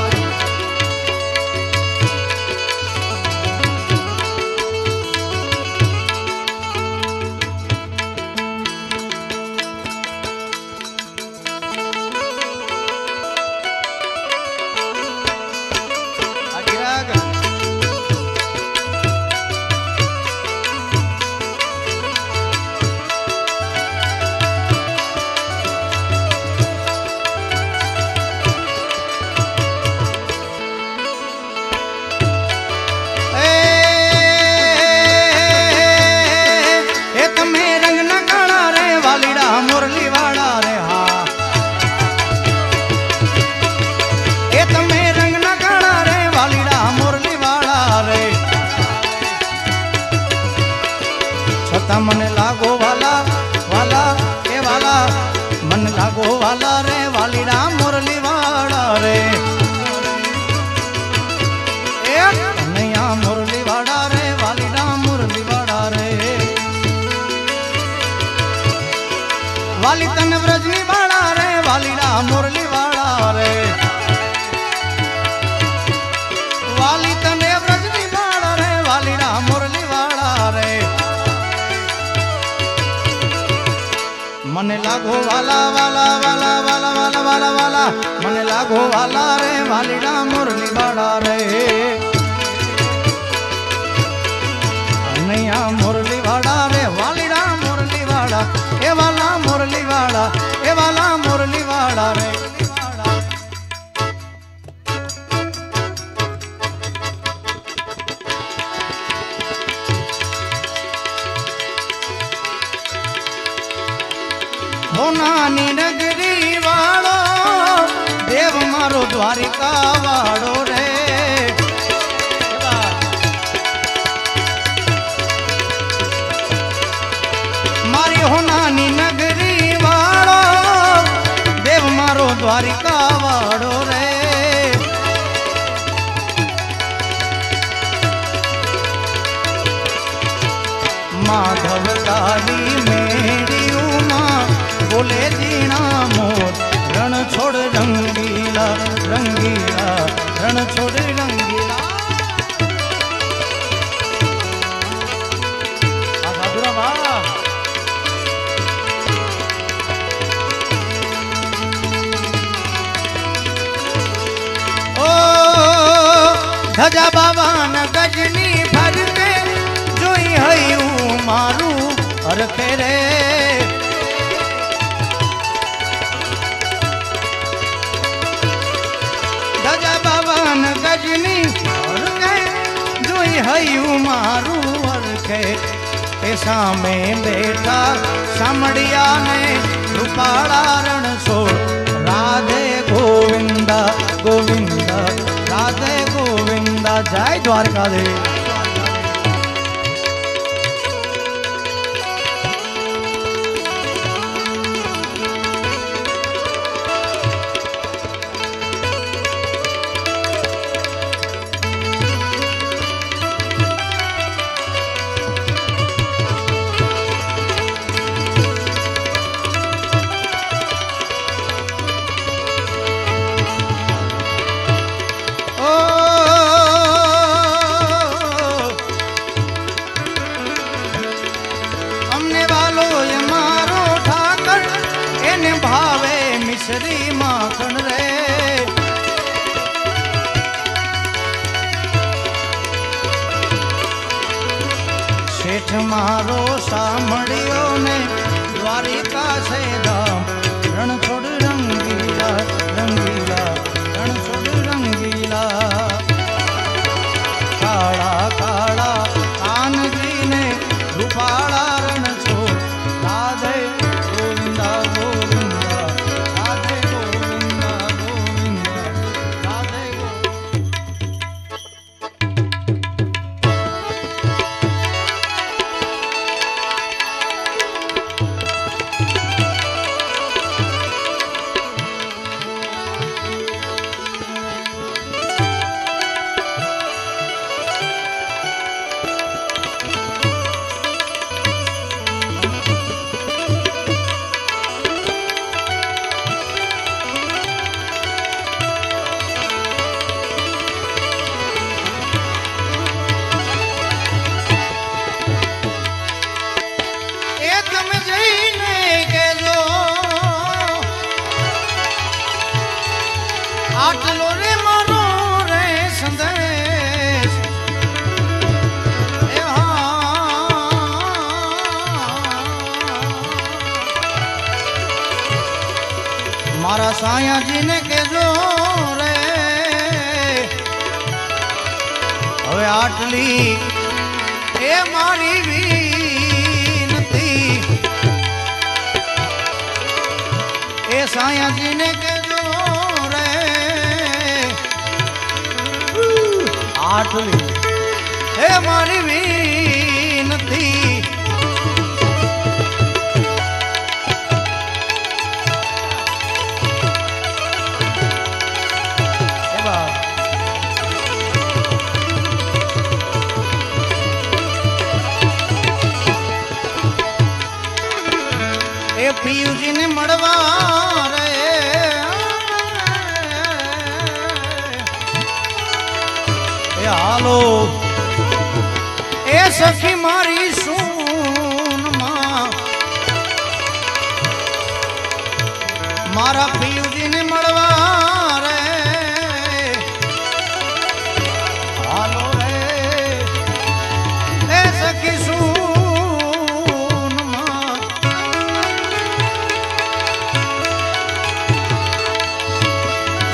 મને લાગો વાલા વાલા એ વાલા મન લાગો વાલા રે વાલીડા મુરલી વાળા રે એ નૈયા મુરલી વાળા રે વાલીડા મુરલી વાળા રે વાલી તને વ્રજની વાળા રે વાલીડા મુરલી વાળા રે વાલી તને વ્રજની વાળા રે વાલીડા મુરલી વાળા રે મને લાગો વાલા વાલા વાલા વાલા વાલા વાલા વાલા મને લાગો વાલા રે વાલીડા મુરલી વાળા રે નૈયા મુરલી વાળા રે વાલીડા મુરલી વાળા એ વાલા મુરલી વાળા એ વાલા મુરલી વાળા રે હોનાની નગરી વાળો દેવ મારો દ્વારિકા વાળો રે મારી હોનાની નગરી વાળો દેવ મારો દ્વારિકા વાળો રે માધવ તારી મેળ્યું બોલે જીણા મોર રણ છોડ રંગીલા રંગીલા રણ છોડ રંગીલા આ સાધુરામા ઓ ધજા બાવાન ગજની ફરકે જોઈ હયું મારું અરખે રે ગજની જોઈ હયું મારું અરખે ऐसा में बैठा सामड़िया ने रूपाड़ा रण छोड़ राधे गोविंदा गोविंदा राधे गोविंदा जय द्वारकाधीश। मिश्री माखन रे सेठ मारो सामड़ियो ने द्वारिका से धाम रण छोड़ रंगीला रंगीला रण छोड़ रंगीला काला काला कान जी ने रूपाला रण छोड़ राधे गोविंदा गोविंदा राधे गोविंदा गोविंदा राधे आटलो रे मारो रे संदेश मारा साया जी ने केजो रे हवे आटली ए मारी विनती ए साया जी ने केजो आटली हे मारी विनती ए पियू जी ने मड़वा रे हालो ए सखी मारी सुन मारा पियू जी ने मड़वा रे हालो रे ए सखी सुन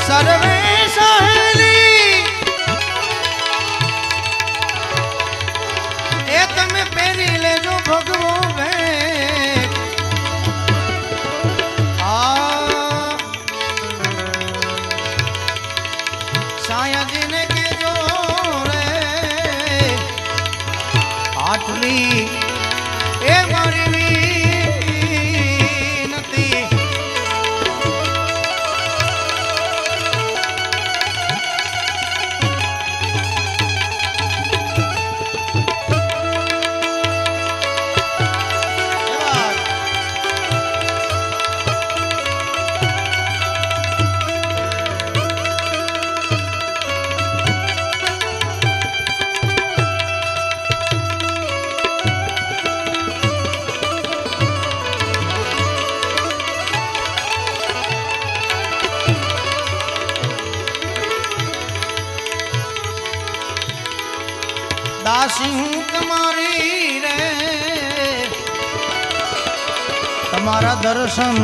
सर्वे सहेली તમે પહેરી લેજો ભગવો ભેટ આ સાયાજીને કેજો રે આટલી એ મારી વિનતી दासी हूँ तुम्हारी रे तुम्हारा दर्शन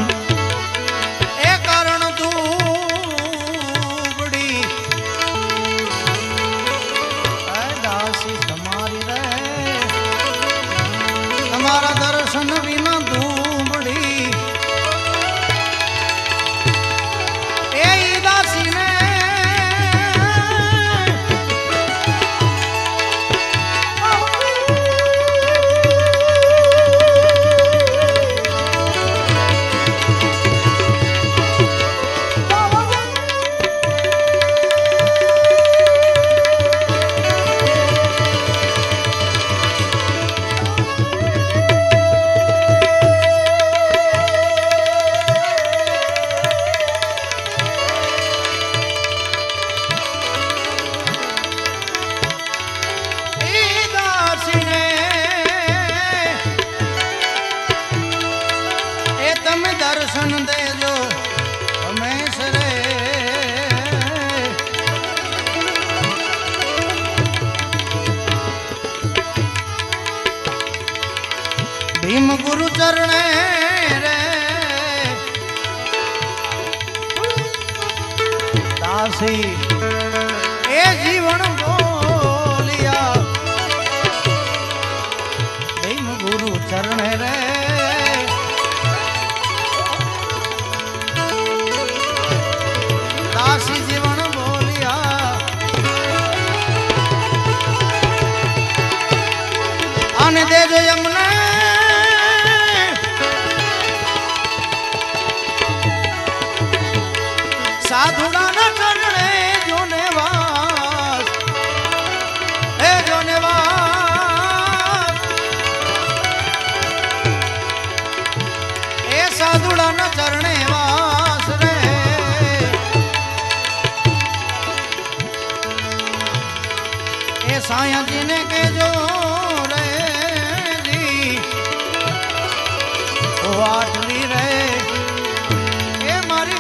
ए कारण दूबड़ी दासी तुम्हारी रे દાસી એ જીવન બોલિયા દૈમ ગુરુ ચરણે રે દાસી જીવન બોલિયા અને દેજો અમને સાધુડાના ચરણે જોને વાસ હે જોને વાસ એ સાધુડાના ચરણે વાસ રે એ સાયાજીને કેજો રે જી વાટલી રે એ મારી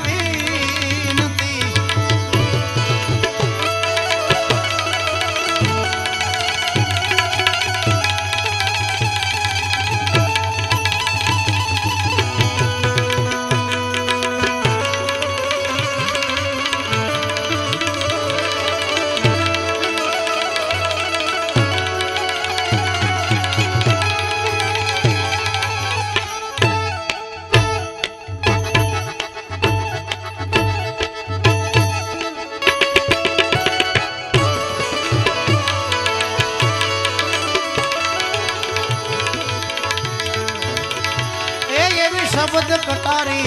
शब्द कटारी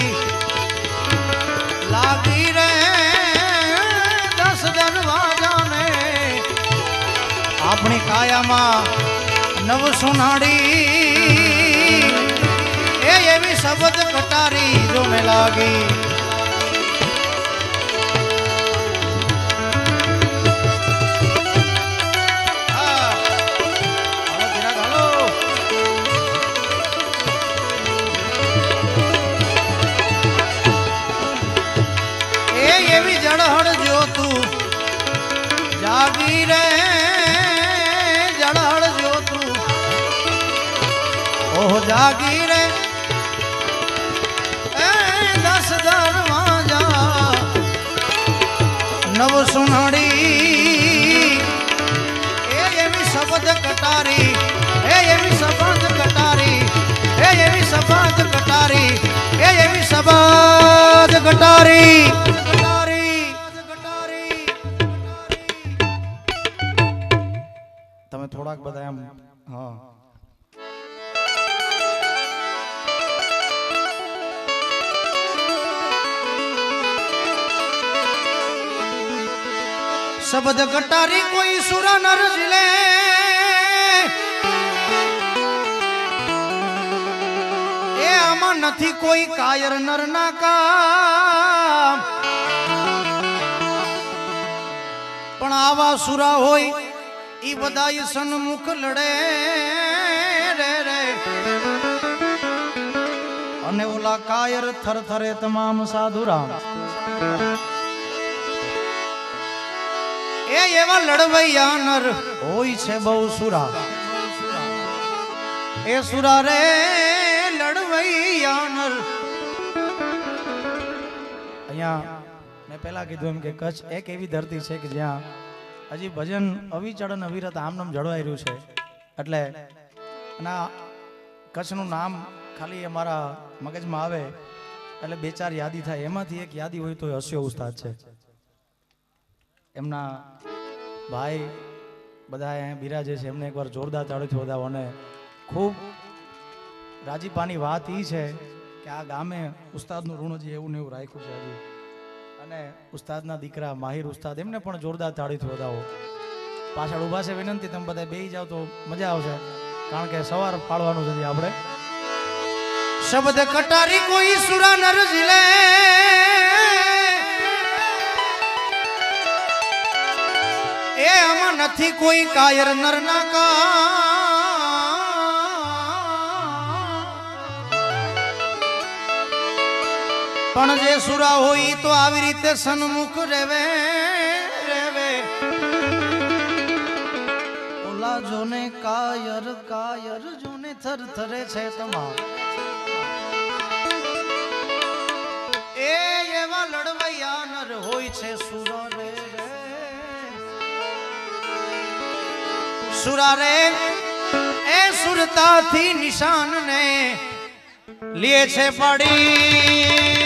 लागी रे 10 दरवाजा ने अपनी काया में नव सुनाड़ी ए भी शब्द कटारी जो में लागी जड़हड़ जो तू जागी रे जड़हड़ जो तू ओह जागी रे 10 दरवाजा नव सुनाड़ी ये भी शब्द कटारी ये भी शब्द कटारी ये भी शब्द कटारी ये भी शब्द कटारी थोड़ा बताया हाँ शब्द कटारी कोई सुरा नर जिले ए आमा नथी कोई कायर नर ना काम पण आवा सुरा होय ई बधाई सन्मुख लड़े रे रे अने ओला कायर थर थरे तमाम साधुराम ए एवा लड़वैया नर होई छे बहु सुरा ए सुरा रे लड़वैया नर अहिया मैं पहला कीधुं एम के कच्छ एक एवी धरती छे के ज्यां हजी भजन अविचल ने अविरत आमनाम जळवाई रह्युं छे एटले ना कच्छनुं नाम खाली अमारा मगजमां आवे एटले बे चार यादी थाय एमांथी एक यादी होय तो हस्यो उस्ताद छे एमना भाई बधाए बिराजे छे एमने एकवार जोरदार ताळीथी વધાવો અને खूब राजीपानी वात ई छे के आ गामे उस्तादनुं ऋण हजी एवुं ने एवुं राख्युं छे हजी અને ઉસ્તાદના દીકરા માહિર ઉસ્તાદ એમને પણ જોરદાર તાળીથી વધાવો પાછળ ઊભા છે વિનંતી તમે બધા બેહી જાવ તો મજા આવશે કારણ કે સવાર પાડવાનું છે આપણે શબ્દ કટારી કોઈ સુરા નર જીલે એ આમાં નથી કોઈ કાયર નર ના કા पण जे सुरा होई तो आवी रीते सन्मुख रेवे रेवे ओला जोने कायर कायर जोने थर थरे छे तमाम ए एवा लड़वैया नर होई છે સુરા રે સુરા રે એ સુરતાથી નિશાન ને લે છે પડી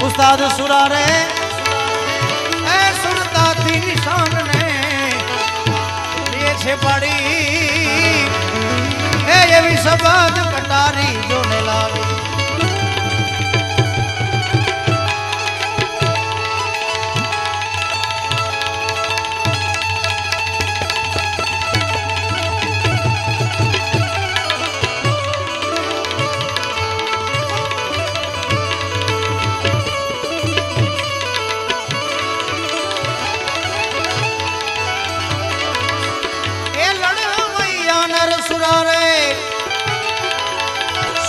ઉસ્તાદ સુરા રે એ સુરતાથી નિશાન ને લે છે પડી એ એવી શબ્દ કટારી જોને લાવી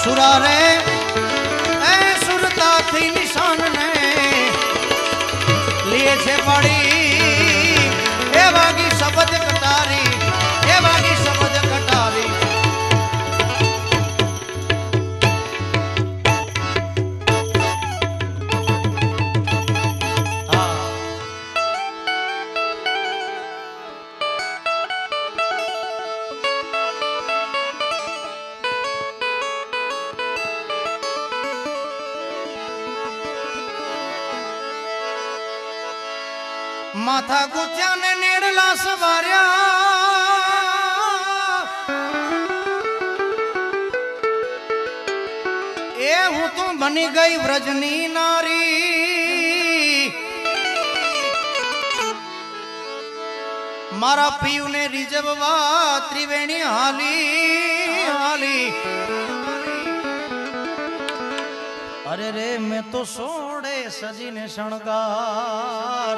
સુરા રે એ સુરતાથી નિશાન ને લે છે પડી એ વાગી શબ્દ કટારી એ વાગી શબ્દ કટારી માથા ગુચ્યા ને નેડલા સવાર્યા એ હું તો બની ગઈ વ્રજની નારી મારા પીયુ ને રીઝવવા ત્રિવેણી હાલી હાલી અરે રે મેં તો સોડે સજીને શણગાર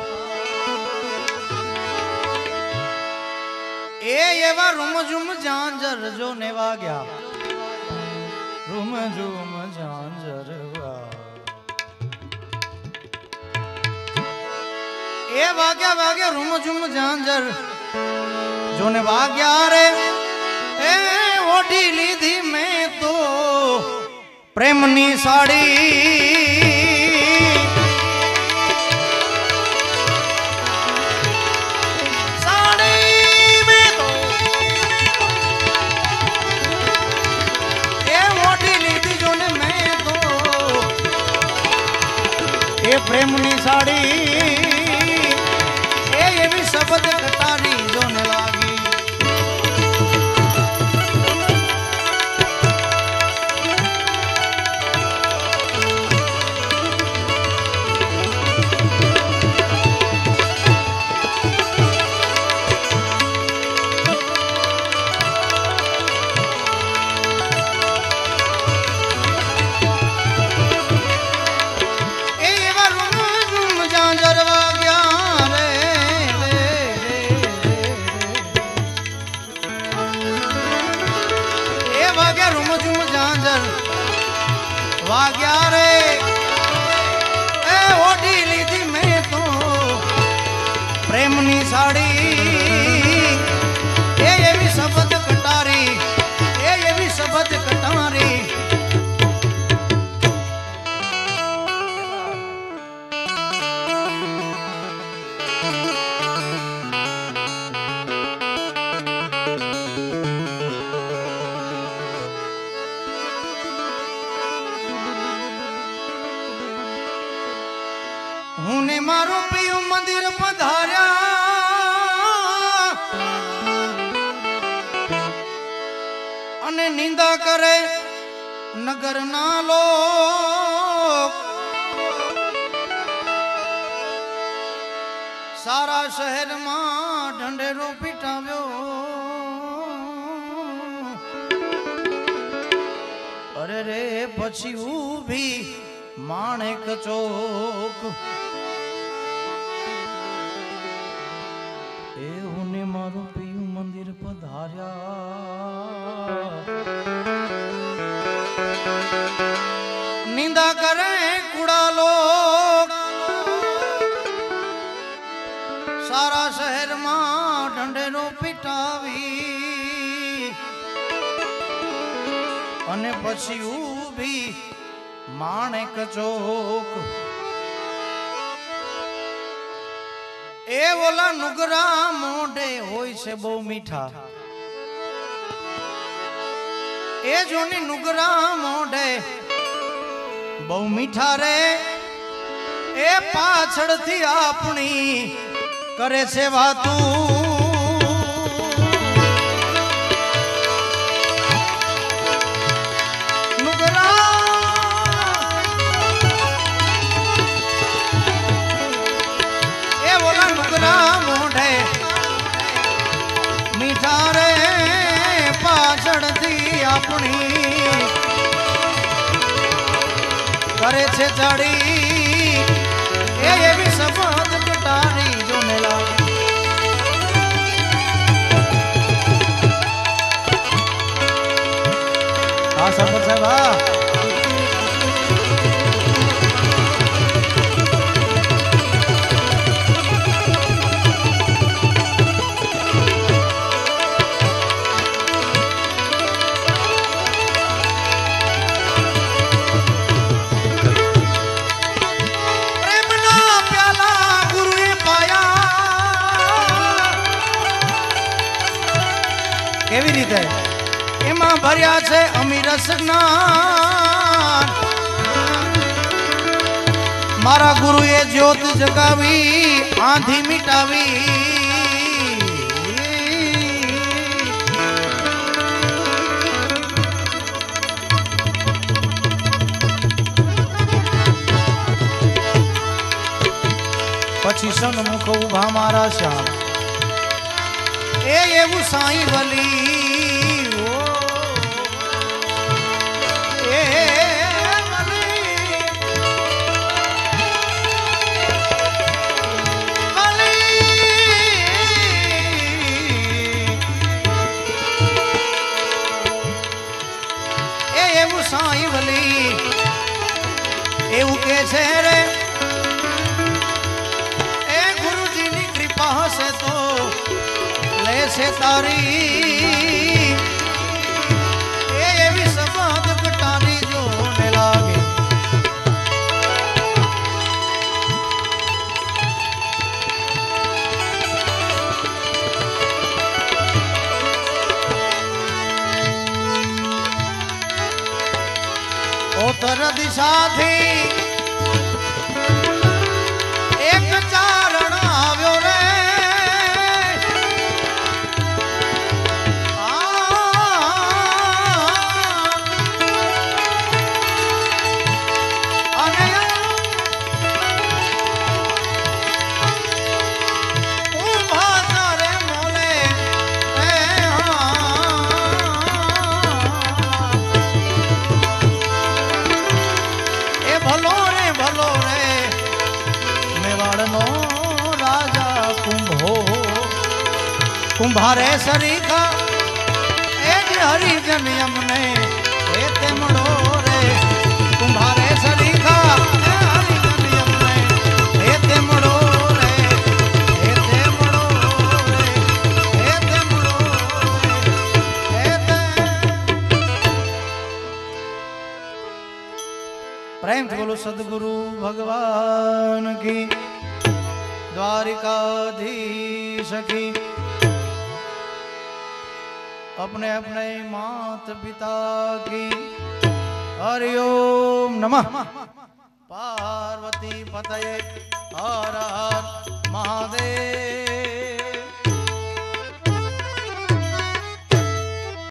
એ એવા રૂમઝુમ ઝાંઝર જો ને વાગ્યા રૂમઝુમ ઝાંઝર એ વાગ્યા વાગ્યા રૂમઝુમ ઝાંઝર જો ને વાગ્યા રે એ ઓઢી લીધી મેં તો પ્રેમની સાડી પ્રેમની સાડી એ એવી શબ્દ કટારી જોને લાગી વાગ્યા રે એ ઓઢી લીધી મેં તો પ્રેમની સાડી એ એવી શબ્દ કટારી એ એવી શબ્દ કટારી હું ને મારું પિયું મંદિર પધાર્યા અને નિંદા કરે નગર ના લોક સારા શહેરમાં ઢંઢેરો પીટાવ્યો પછી ઊભી માણેક ચોક એવું ને મારું પિયું મંદિર પધાર્યા નિંદા કરે કુડા લોક સારા શહેરમાં ઢંઢેરો પીટાવી અને પછી ઊભી માણેક ચોક એ ઓલા નુગરા મોઢે હોય છે બહુ મીઠા એ જોની નુગરા મોઢે બહુ મીઠા રે એ પાછળથી આપણી કરે છે વાતું મોઢે મીઠા રે પાછળથી આપણી કરે છે ચડી એવી સફદ કટારી જોને લાગે આ સફદ સાહેબ કેવી રીતે એમાં ભર્યા છે અમીરસ જ્ઞાન મારા ગુરુએ જ્યોત જગાવી આંધી મિટાવી પછી સન્મુખ ઉભા મારા શ્યામ એવું સાઈ વલી એ એવું સાઈ વલી એવું કે છે રે એ ગુરુજીની કૃપા હશે તો છે તારી એવી સફદ કટારી જોને લાગે ઉત્તર દિશાથી એક ચારણ આવ્યો રે कुंभारे सरीखा हरिजन यमने ते मड़ो रे कुंभारे सरीखा हरिजन यमने ते मड़ो रे ते मड़ो रे ते मड़ो रे प्रेम से बोलो सद्गुरु भगवान की द्वारिकाधीश की अपने अपने मात पिता की हरिओम नमः पार्वती पतये हर हर महादेव।